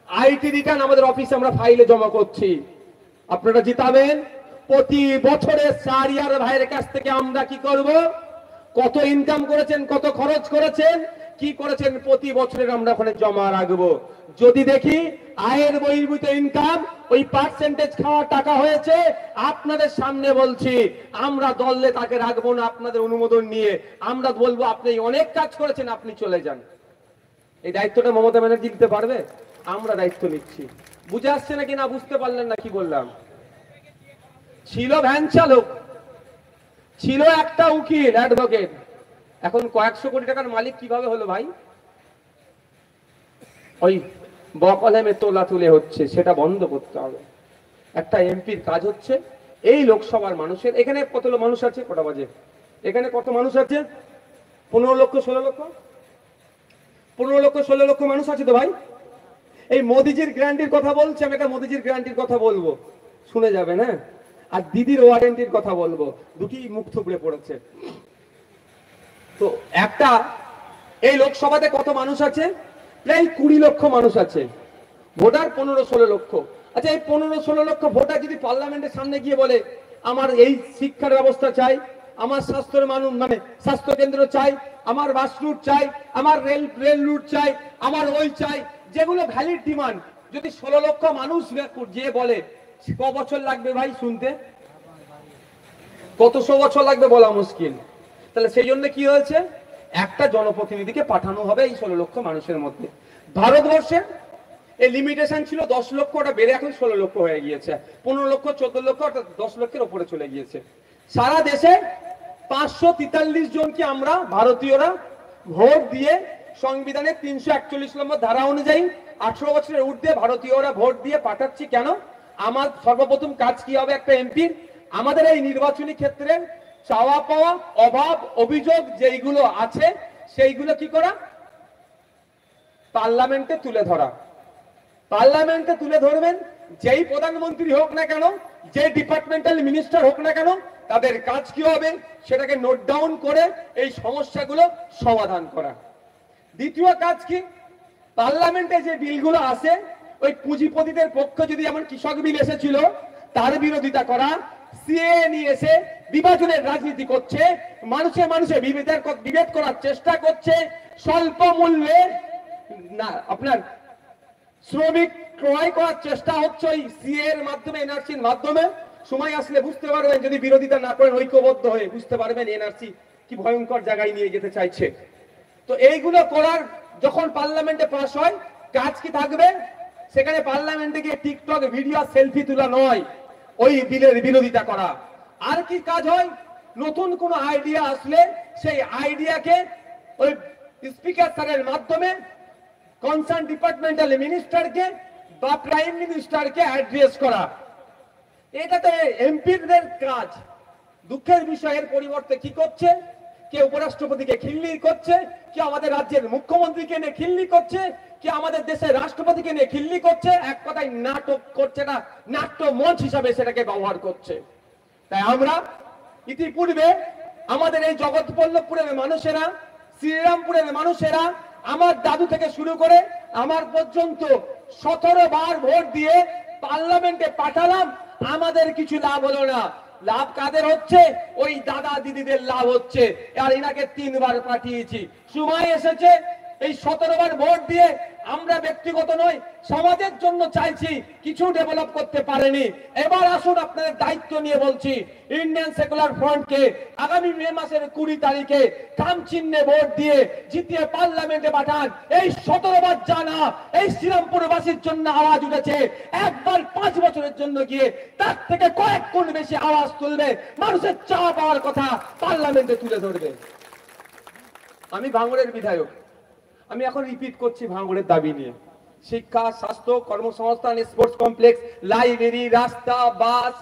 আইটি রিটার্ন আমাদের অফিসে আমরা ফাইলে জমা করছি। আপনারা জিতাবেন। প্রতি বছরে সারিয়ার ভাইয়ের কাছ থেকে আমরা কি করব, কত ইনকাম করেছেন, কত খরচ করেছেন, কি করেছেন, প্রতি বছরের আমরা ওখানে জমা রাখবো। যদি দেখি আয়ের বহির্ভূত ইনকাম ওই পার্সেন্টেজ খাওয়া টাকা হয়েছে, আপনাদের সামনে বলছি আমরা দলে তাকে রাখবো না। আপনাদের অনুমোদন নিয়ে আমরা বলবো আপনি অনেক কাজ করেছেন, আপনি চলে যান। এই দায়িত্বটা মমতা ব্যানার্জি দিতে পারবে? আমরা দায়িত্ব নিচ্ছি। বুঝে আসছে নাকি না? বুঝতে পারলেন না কি বললাম? ছিল ভ্যান চালক, ছিল একটা উকিল অ্যাডভোকেট, এখন কয়েকশো কোটি টাকার মালিক কিভাবে হলো ভাই? ওই বকলমে তোলা তুলে হচ্ছে, সেটা বন্ধ করতে হবে। একটা এমপির কাজ হচ্ছে এই লোকসভার মানুষের, এখানে কত মানুষ আছে, কটা বাজে, এখানে কত মানুষ আছে? 15 লক্ষ 16 লক্ষ, 15 লক্ষ 16 লক্ষ মানুষ আছে তো ভাই। এই মোদিজির গ্যারান্টির কথা বলছে, আমি একটা মোদিজির গ্যারান্টির কথা বলবো, শুনে যাবে না। আর দিদির ওয়ারেন্টির কথা বলবো, দুটি মুখ থুবড়ে পড়েছে। তো একটা, এই লোকসভাতে কত মানুষ আছে? প্রায় 20 লক্ষ মানুষ আছে, ভোটার 15-16 লক্ষ। আচ্ছা, এই 15-16 লক্ষ ভোটার যদি পার্লামেন্টের সামনে গিয়ে বলে আমার এই শিক্ষার ব্যবস্থা চাই, আমার স্বাস্থ্যের মানুষ মানে স্বাস্থ্য কেন্দ্র চাই, আমার বাস রুট চাই, আমার রেল রুট চাই, আমার ওই চাই, যেগুলো ভ্যালিড ডিমান্ড, যদি 16 লক্ষ মানুষ যে বলে, ক বছর লাগবে ভাই শুনতে? কতশো বছর লাগবে বলা মুশকিল। তাহলে সেই জন্য কি হয়েছে, একটা জনপ্রতিনিধিকে পাঠানো হবে এই 16 লক্ষ মানুষের মধ্যে। ভারতবর্ষে এই লিমিটেশন ছিল 10 লক্ষ, ওটা বেড়ে এখন 16 লক্ষ হয়ে গিয়েছে, 15 লক্ষ 14 লক্ষ, অর্থাৎ 10 লক্ষের উপরে চলে গিয়েছে। সারা দেশে 543 জনকে আমরা ভারতীয়রা ভোট দিয়ে সংবিধানের 341 নম্বর ধারা অনুযায়ী 18 বছরের ঊর্ধ্বে ভারতীয়রা ভোট দিয়ে পাঠাচ্ছি। কেন? আমার সর্বপ্রথম কাজ কি হবে একটা এমপির? আমাদের এই নির্বাচনী ক্ষেত্রে চাওয়া পাওয়া, অভাব, অভিযোগ যেইগুলো আছে সেইগুলো কি করা, পার্লামেন্টে তুলে ধরা। পার্লামেন্টে তুলে ধরবেন, যেই প্রধানমন্ত্রী হোক না কেন, যে ডিপার্টমেন্টাল মিনিস্টার হোক না কেন, তাদের কাজ কি হবে সেটাকে নোট ডাউন করে এই সমস্যাগুলো সমাধান করা। দ্বিতীয় কাজ কি, পার্লামেন্টে যে বিলগুলো আসে, ওই পুঁজিপতিদের পক্ষে যদি এমন কৃষক বিল এসেছিল তার বিরোধিতা করা, সিএ নিয়ে এসে বিভাজনের রাজনীতি করছে, মানুষে মানুষে বিভেদ করার চেষ্টা করছে, স্বল্প মূল্যে না আপনার শ্রমিক ক্রয় করার চেষ্টা হচ্ছে ওই সিএ এর মাধ্যমে, এনআরসির মাধ্যমে। সময় আসলে বুঝতে পারবেন, যদি বিরোধিতা না করেন ঐক্যবদ্ধ হয়ে, বুঝতে পারবেন এনআরসি কি ভয়ঙ্কর জায়গায় নিয়ে যেতে চাইছে। তো এইগুলো করার যখন পার্লামেন্টে পাস হয়, কাজ কি থাকবে? সেখানে পার্লামেন্টে গিয়ে টিকটক ভিডিও সেলফি তোলা নয়, ওই বিলের বিরোধিতা করা। আর কি কাজ হয়? নতুন কোন আইডিয়া আসলে সেই আইডিয়াকে ওই স্পিকার স্যারের মাধ্যমে কনসার্ন ডিপার্টমেন্টাল মিনিস্টারকে বা প্রাইম মিনিস্টারকে অ্যাড্রেস করা। এটা তো এমপিদের কাজ। দুঃখের বিষয়ের পরিবর্তে কি করছে, কে উপরাষ্ট্রপতিকে খিল্লি করছে, কে আমাদের রাজ্যের মুখ্যমন্ত্রীকে নিয়ে খিল্লি করছে, কে আমাদের দেশের রাষ্ট্রপতিকে নিয়ে খিল্লি করছে। এক কথায় নাটক করছে, না নাট্য মঞ্চ হিসাবে সেটাকে ব্যবহার করছে। তাই আমরা ইতিপূর্বে আমাদের এই জগৎবল্লভপুরের মানুষেরা, শ্রীরামপুরের মানুষেরা, আমার দাদু থেকে শুরু করে আমার পর্যন্ত 17 বার ভোট দিয়ে পার্লামেন্টে পাঠালাম, আমাদের কিছু লাভ হলো না। লাভ কাদের হচ্ছে? ওই দাদা দিদিদের লাভ হচ্ছে। আর এনাকে 3 বার পাঠিয়েছি। সময় এসেছে এই 17 বার ভোট দিয়ে আমরা ব্যক্তিগত নয়, সমাজের জন্য চাইছি, কিছু ডেভেলপ করতে পারেনি। এবার আসুন আপনাদের দায়িত্ব নিয়ে বলছি, ইন্ডিয়ান সেকুলার ফ্রন্টকে আগামী মে মাসের 20 তারিখে খাম চিহ্নে ভোট দিয়ে জিতিয়ে পার্লামেন্টে পাঠান। এই 17 বার জানা এই শ্রীরামপুরবাসীর জন্য আওয়াজ উঠেছে, একবার 5 বছরের জন্য গিয়ে তার থেকে কয়েক গুণ বেশি আওয়াজ তুলবে, মানুষের চাওয়া পাওয়ার কথা পার্লামেন্টে তুলে ধরবে। আমি ভাঙড়ের বিধায়ক, আমি এখন রিপিট করছি ভাঙড়ের দাবি নিয়ে। শিক্ষা, স্বাস্থ্য, কর্মসংস্থান, স্পোর্টস কমপ্লেক্স, লাইব্রেরি, রাস্তা, বাস,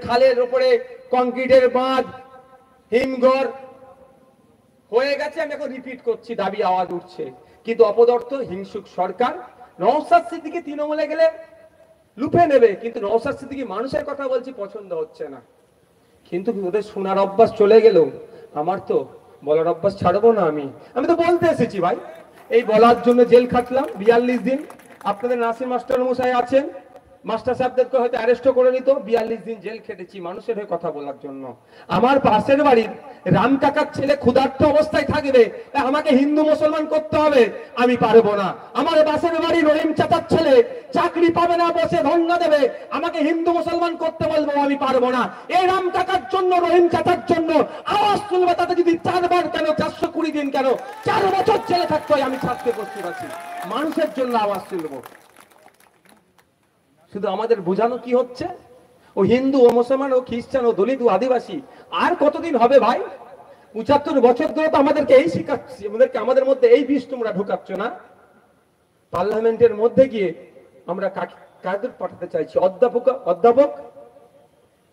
খালের উপরে কংক্রিটের বাঁধ, হিমঘর হয়ে গেছে। আমি এখন রিপিট করছি, দাবি আওয়াজ উঠছে। কিন্তু অপদার্থ হিংসুক সরকার নওশাদ সিদ্দিকী তৃণমূলে গেলে লুফে নেবে, কিন্তু নওশাদ সিদ্দিকী মানুষের কথা বলছি পছন্দ হচ্ছে না। কিন্তু ওদের শোনার অভ্যাস চলে গেল, আমার তো বলার অভ্যাস ছাড়বো না। আমি তো বলতে এসেছি ভাই, এই বলার জন্য জেল খাটলাম 42 দিন। আপনাদের নাসির মাস্টার মশাই আছেন, মাস্টার সাহেবদেরকে হয়তো অ্যারেস্ট করে নিত। 42 দিন জেল খেটেছি মানুষের হয়ে কথা বলার জন্য। আমার পাশের বাড়ির রাম কাকার ছেলে ক্ষুধার্ত অবস্থায় থাকবে, আমাকে হিন্দু মুসলমান করতে হবে, আমি পারবো না। আমার পাশের বাড়ি রহিম চাচার ছেলে চাকরি পাবে না, বসে ধন্যা দেবে, আমাকে হিন্দু মুসলমান করতে বলবো, আমি পারবো না। এই রাম কাকার জন্য, রহিম চাচার জন্য আওয়াজ তুলবে, তাতে যদি 4 বার কেন, 420 দিন কেন, 4 বছর জেলে থাকতে হয়, আমি ছাড়তে প্রস্তুত আছি। মানুষের জন্য আওয়াজ তুলবো। শুধু আমাদের বোঝানো কি হচ্ছে, ও হিন্দু, ও মুসলমান, ও খ্রিস্টান, ও দলিত, ও আদিবাসী। আর কতদিন হবে ভাই? 75 বছর ধরে তো আমাদেরকে এই শিখাচ্ছি, আমাদের মধ্যে এই বিষ তোমরা ঢুকাচ্ছ না। পার্লামেন্টের মধ্যে গিয়ে আমরা কাদের পাঠাতে চাইছি? অধ্যাপক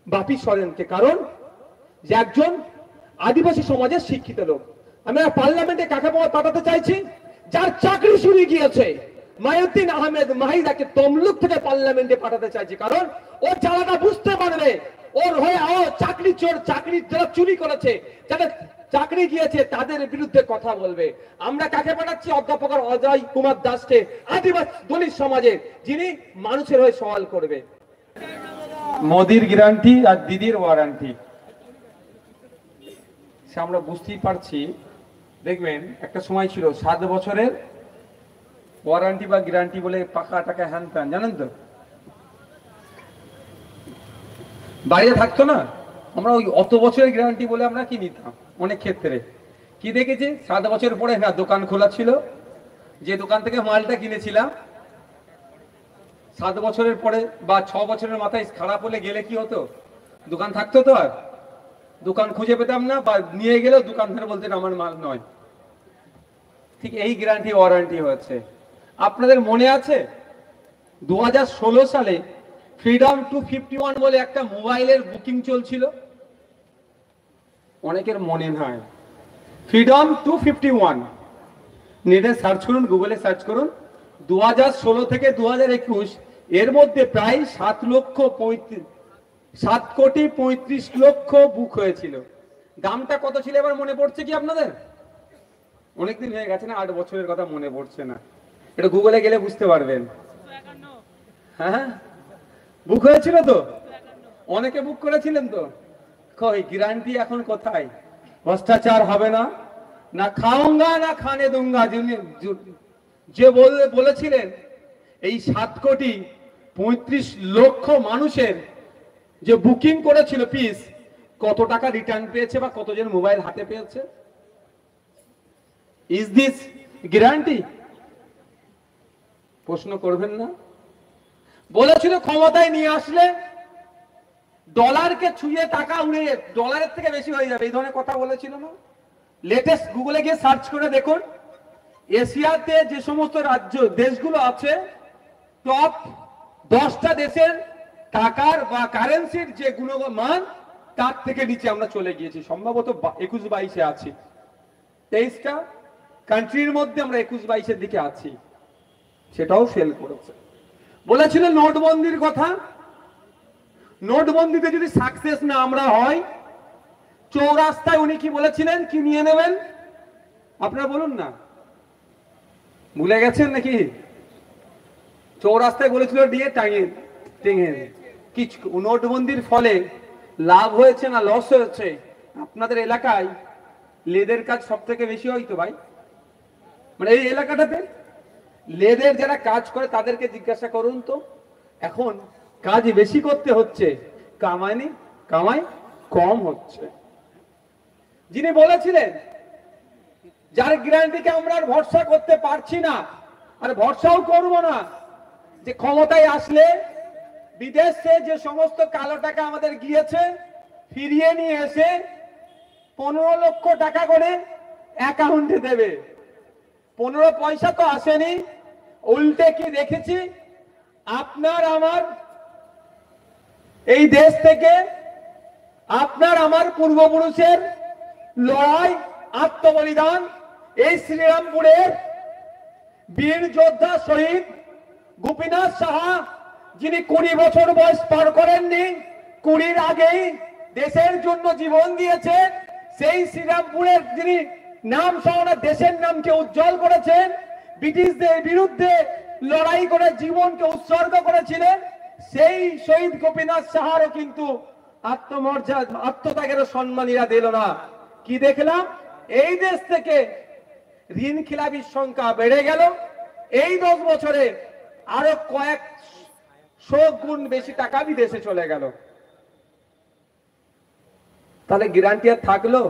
বাপি সরেনকে। কারণ যে একজন আদিবাসী সমাজের শিক্ষিত লোক। আমরা পার্লামেন্টে কাকে পাঠাতে চাইছি? যার চাকরি শুরু গিয়েছে, মায়ুদ্দিন আহমেদ মাহিদাকে তমলুক থেকে পার্লামেন্টে পাঠাতে চাইছি। কারণ ও জ্বালাটা বুঝতে পারবে, ওর হয়ে চাকরি চোর, চাকরি যারা চুরি করেছে, যাদের চাকরি গিয়েছে, তাদের বিরুদ্ধে কথা বলবে। আমরা কাকে পাঠাচ্ছি? অধ্যাপক অজয় কুমার দাসকে, আদিবাসী দলিত সমাজে, যিনি মানুষের হয়ে সওয়াল করবে। মোদির গ্যারান্টি আর দিদির ওয়ারান্টি, আমরা বুঝতেই পারছি। দেখবেন একটা সময় ছিল 7 বছরের ওয়ারান্টি বা গ্যারান্টি বলে পাকা টাকা হ্যান ত্যান, জানেন তো? বাইরে থাকতো না, আমরা ওই অত বছরের গ্যারান্টি বলে আমরা কি নিতাম। অনেক ক্ষেত্রে কি দেখেছি, 7 বছর পরে হ্যাঁ দোকান খোলা ছিল, যে দোকান থেকে মালটা কিনেছিলাম 7 বছরের পরে বা 6 বছরের মাথায় খারাপ হলে গেলে কি হতো? দোকান থাকতো তো, আর দোকান খুঁজে পেতাম না, বা নিয়ে গেলেও দোকানদার বলতেন আমার মাল নয়। ঠিক এই গ্যারান্টি ওয়ারান্টি হচ্ছে। আপনাদের মনে আছে 2016 সালে ফ্রিডম 251 বলে একটা মোবাইলের বুকিং চলছিল? অনেকের মনে নাই। ফ্রিডম 251 নেটে সার্চ করুন, গুগলে সার্চ করুন। 2016 থেকে 2021 এর মধ্যে প্রায় 7 কোটি 35 লক্ষ বুক হয়েছিল। দামটা কত ছিল এবার মনে পড়ছে কি আপনাদের? অনেকদিন হয়ে গেছে না, 8 বছরের কথা মনে পড়ছে না। এটা গুগলে গেলে বুঝতে পারবেন। হ্যাঁ, বুক হয়েছিল তো, অনেকে বুক করেছিলেন তো। কই গ্যারান্টি এখন কোথায়? ভ্রষ্টাচার হবে না, না খাওঙ্গা না খানে দুঙ্গা। যে বলেছিলেন এই 7 কোটি 35 লক্ষ মানুষের যে বুকিং করেছিল পিস, কত টাকা রিটার্ন পেয়েছে বা কতজন মোবাইল হাতে পেয়েছে? Is this guarantee? প্রশ্ন করবেন না? বলেছিল ক্ষমতায় নিয়ে আসলে ডলারকে ছুঁয়ে টাকা উড়ে ডলারের থেকে বেশি হয়ে যাবে, এই ধরনের কথা বলেছিল না? লেটেস্ট গুগলে গিয়ে সার্চ করে দেখুন, এশিয়াতে যে সমস্ত রাজ্য দেশগুলো আছে, টপ 10টা দেশের টাকার বা কারেন্সির যে গুণমান, তার থেকে নিচে আমরা চলে গিয়েছি। সম্ভবত 21-22-এ আছি। 23টা কান্ট্রির মধ্যে আমরা 21-22-এর দিকে আছি। সেটাও ফেল করেছে। বলেছিল নোটবন্দির কথা, নোটবন্দিতে যদি সাকসেস না আমরা হয়, চৌরাস্তায় উনি কি বলেছিলেন, কি নিয়ে নেবেন আপনারা বলুন না, ভুলে গেছেন নাকি? চৌরাস্তায় বলেছিল দিয়ে টেঙে। কিছু নোটবন্দির ফলে লাভ হয়েছে না লস হয়েছে? আপনাদের এলাকায় লেদের কাজ সব থেকে বেশি হয় তো ভাই, মানে এই এলাকাটাতে লেদের যারা কাজ করে তাদেরকে জিজ্ঞাসা করুন তো। এখন কাজ বেশি করতে হচ্ছে, কামাই কম হচ্ছে। যিনি বলেছিলেন, যার গ্যারান্টিকে আমরা আর ভরসা করতে পারছি না, আর ভরসাও করব না, যে ক্ষমতায় আসলে বিদেশে যে সমস্ত কালো টাকা আমাদের গিয়েছে ফিরিয়ে নিয়ে এসে 15 লক্ষ টাকা করে অ্যাকাউন্টে দেবে। 15 পয়সা তো আসেনি, উল্টে কি দেখেছি, আপনার আমার এই দেশ থেকে আপনার আমার পূর্বপুরুষের লড়াই, আত্মবলিদান, এই শ্রীরামপুরের বীর যোদ্ধা শহীদ গোপীনাথ সাহা, যিনি 20 বছর বয়স পার করেননি, 20-র আগেই দেশের জন্য জীবন দিয়েছেন, সেই শ্রীরামপুরের যিনি নাম সহ দেশের নামকে উজ্জ্বল করেছেন, ব্রিটিশদের বিরুদ্ধে লড়াই করে জীবনকে উৎসর্গ করেছিলেন, সেই শহীদ গোপীনাথ সাহারও কিন্তু আত্মত্যাগেরও সম্মানীরা দিল না। কি দেখলাম, এই দেশ থেকে ঋণ খিলাপির সংখ্যা বেড়ে গেল। এই 10 বছরে আরো কয়েকশো গুণ বেশি টাকা বিদেশে চলে গেল। তাহলে গ্যারান্টি আর থাকলো?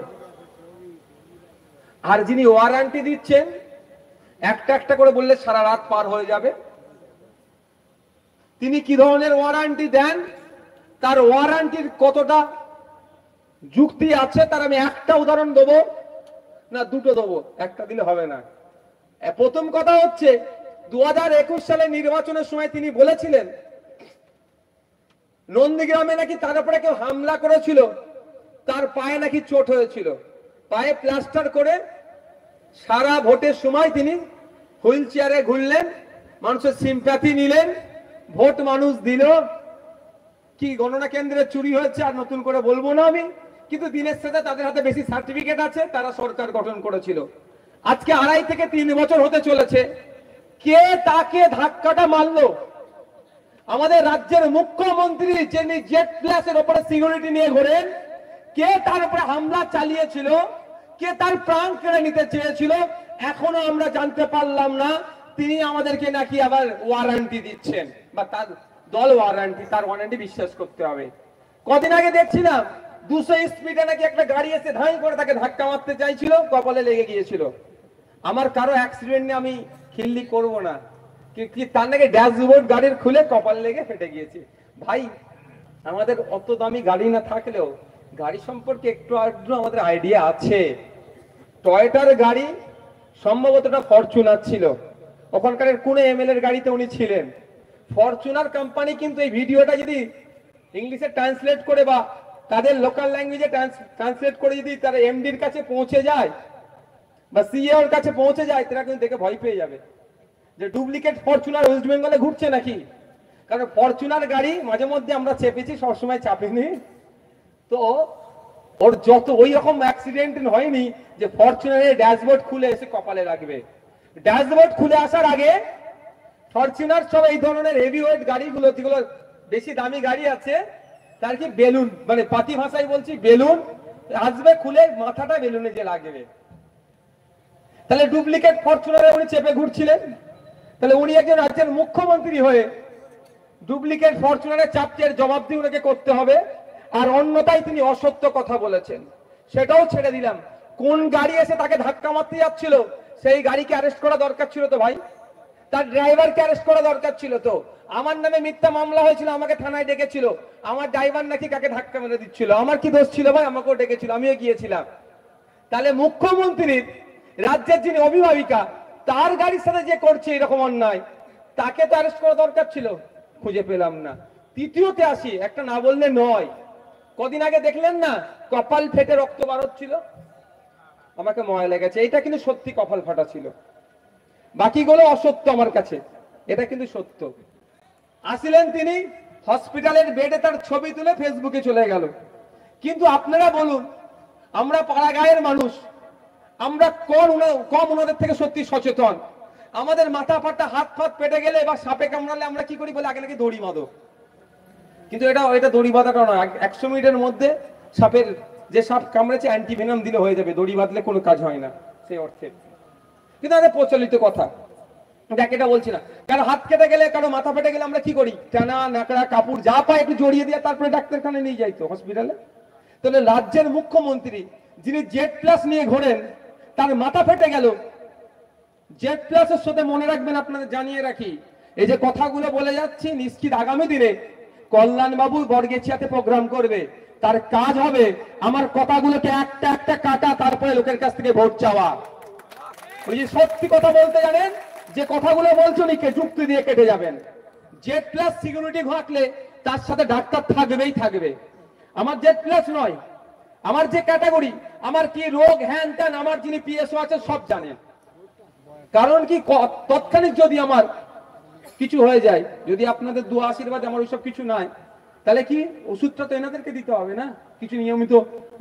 আর যিনি ওয়ারান্টি দিচ্ছেন, একটা একটা করে বললে সারা রাত পার হয়ে যাবে। তিনি কি ধরনের ওয়ারান্টি দেন? তার ওয়ারেন্টির কতটা যুক্তি আছে তার আমি একটা উদাহরণ দেবো না দুটো দেবো, একটা দিলে হবে না। প্রথম কথা হচ্ছে 2021 সালে নির্বাচনের সময় তিনি বলেছিলেন নন্দীগ্রামে নাকি তার উপরে কেউ হামলা করেছিল, তার পায়ে নাকি চোট হয়েছিল, পায়ে প্লাস্টার করে সারা ভোটের সময় তিনি হুইল চেয়ারে ঘুরলেন, মানুষের সিম্প্যাথি নিলেন, ভোট মানুষ দিল। কি গণনা কেন্দ্রে চুরি হয়েছে আর নতুন করে বলবো না আমি, কিন্তু দিনের সাথে তাদের হাতে বেশি সার্টিফিকেট আছে, তারা সরকার গঠন করেছিল। আজকে 2.5 থেকে 3 বছর হতে চলেছে, কে তাকে ধাক্কাটা মারলো? আমাদের রাজ্যের মুখ্যমন্ত্রী যিনি জেড প্লাসের উপরে সিকিউরিটি নিয়ে ঘোরেন, কে তার উপরে হামলা চালিয়েছিল, কে তার প্রাণ কেড়ে নিতে চেয়েছিল, এখনো আমরা জানতে পারলাম না। তিনি আমাদেরকে নাকি আবার ওয়ারেন্টি দিচ্ছেন, বা তার দল ওয়ারেন্টি, তার ওয়ারেন্টি বিশ্বাস করতে হবে। কদিন আগে দেখছিলাম 200 স্পিডে নাকি একটা গাড়ি এসে ধাই করে তাকে ধাক্কা মারতে চাইছিল, কপালে লেগে গিয়েছিল। আমার কারো অ্যাক্সিডেন্ট নিয়ে আমি খিল্লি করব না, কি তার নাকি ড্যাশবোর্ড গাড়ির খুলে কপাল লেগে ফেটে গিয়েছে। ভাই, আমাদের অত দামি গাড়ি না থাকলেও গাড়ি সম্পর্কে একটু আধটু আমাদের আইডিয়া আছে। টয়োটার গাড়ি সম্ভবত একটা ফরচুনার ছিল, ওখানকার কোন এমএলএ এর গাড়িতে উনি ছিলেন। ফরচুনার কোম্পানি কিন্তু এই ভিডিওটা যদি ইংলিশে ট্রান্সলেট করে বা তাদের লোকাল ল্যাঙ্গুয়েজে ট্রান্সলেট করে যদি তার এমডির কাছে পৌঁছে যায় বা সিইও এর কাছে পৌঁছে যায়, তারা কিন্তু দেখে ভয় পেয়ে যাবে যে ডুপ্লিকেট ফরচুনার ওয়েস্ট বেঙ্গলে ঘুরছে নাকি। কারণ ফরচুনার গাড়ি মাঝে মধ্যে আমরা চেপেছি, সবসময় চাপিনি। তো ওর যত ওই রকম অ্যাক্সিডেন্ট হয়নি যে ফরচুনারের ড্যাশবোর্ড খুলে এসে কপালে লাগবে। ড্যাশবোর্ড খুলে আসার আগে ফরচুনার সব এই ধরনের হেভি ওয়েট গাড়িগুলো, যেগুলো বেশি দামি গাড়ি আছে, তার কি বেলুন, মানে পাতি ভাষায় বলছি বেলুন আসবে, খুলে মাথাটা বেলুনে যে লাগবে। তাহলে ডুপ্লিকেট ফরচুনারে উনি চেপে ঘুরছিলেন, তাহলে উনি একজন রাজ্যের মুখ্যমন্ত্রী হয়ে ডুপ্লিকেট ফরচুনারের চাপটির জবাবদিহি ওনাকে করতে হবে। আর অন্যথায় তিনি অসত্য কথা বলেছেন, সেটাও ছেড়ে দিলাম। কোন গাড়ি এসে তাকে ধাক্কা মারতে যাচ্ছিল, সেই গাড়িকে অ্যারেস্ট করা দরকার ছিল তো ভাই, তার ড্রাইভারকে অ্যারেস্ট করা দরকার ছিল তো। আমার নামে মিথ্যা মামলা হয়েছিল, আমাকে থানায় ডেকেছিল, আমার ড্রাইভার নাকি কাকে ধাক্কা মেরে দিচ্ছিল, আমার কি দোষ ছিল ভাই? আমাকেও ডেকেছিল, আমিও গিয়েছিলাম। তাহলে মুখ্যমন্ত্রীর, রাজ্যের যিনি অভিভাবিকা, তার গাড়ির সাথে যে করছে এরকম অন্যায়, তাকে তো অ্যারেস্ট করা দরকার ছিল, খুঁজে পেলাম না। তৃতীয়তে আসি, একটা না বললে নয়। কদিন আগে দেখলেন না, কপাল ফেটে রক্ত বার হচ্ছিল, আমাকে ময়া লেগেছে। এটা কিন্তু সত্যি কপাল ফাটা ছিল, বাকিগুলো অসত্য আমার কাছে, এটা কিন্তু সত্য। আসিলেন তিনি হসপিটালের বেডে, তার ছবি তুলে ফেসবুকে চলে গেল। কিন্তু আপনারা বলুন, আমরা পাড়া গায়ের মানুষ, আমরা কম ওনাদের থেকে সত্যি সচেতন। আমাদের মাথা ফাটা, হাত ফাত পেটে গেলে বা সাপে কামড়ালে আমরা কি করি? বলে আগে নাকি দড়ি বাঁধো। কিন্তু এটা দড়ি বাঁধাটা নয়, 100 মিনিটের মধ্যে সাপের, যে সাপ কামড়েছে অ্যান্টিভেনম দিলে হয়ে যাবে, দড়ি বাঁধলে কোনো কাজ হয় না সেই অর্থে। কিন্তু এটা প্রচলিত কথা, দেখ এটা বলছি না। কারো হাত কেটে গেলে, কারো মাথা ফেটে গেলে আমরা কি করি? টানা নাকড়া কাপড় যা পায় একটু জড়িয়ে দিয়ে তারপরে ডাক্তারখানায় নিয়ে যাই তো, হসপিটালে। তাহলে রাজ্যের মুখ্যমন্ত্রী যিনি জেড প্লাস নিয়ে ঘোরেন, তার মাথা ফেটে গেল। জেড প্লাসের সাথে মনে রাখবেন, আপনাদের জানিয়ে রাখি, এই যে কথাগুলো বলে যাচ্ছি, নিশ্চিত আগামী দিনে কল্যাণ বাবু বর্গেছিয়াতে প্রোগ্রাম করবে, তার কাজ হবে আমার কথাগুলোকে একটা একটা কাটা, তারপরে লোকের কাছ থেকে ভোট চাওয়া। ওই যে সত্যি কথা বলতে জানেন, যে কথাগুলো বলছো নিকে যুক্তি দিয়ে কেটে যাবেন। জেড প্লাস সিকিউরিটি ঘাটলে তার সাথে ডাক্তার থাকবেই থাকবে। আমার জেড প্লাস নয়, আমার যে ক্যাটাগরি, আমার কি রোগ, হ্যান ত্যান, আমার যিনি পিএসও আছে সব জানেন। কারণ কি, তৎক্ষণিক যদি আমার কিছু হয়ে যায়, যদি আপনাদের দোয়া আশীর্বাদ আমার ওইসব কিছু নাই, তাহলে কি ওষুধটা তো এনাদেরকে দিতে হবে না? কিছু নিয়মিত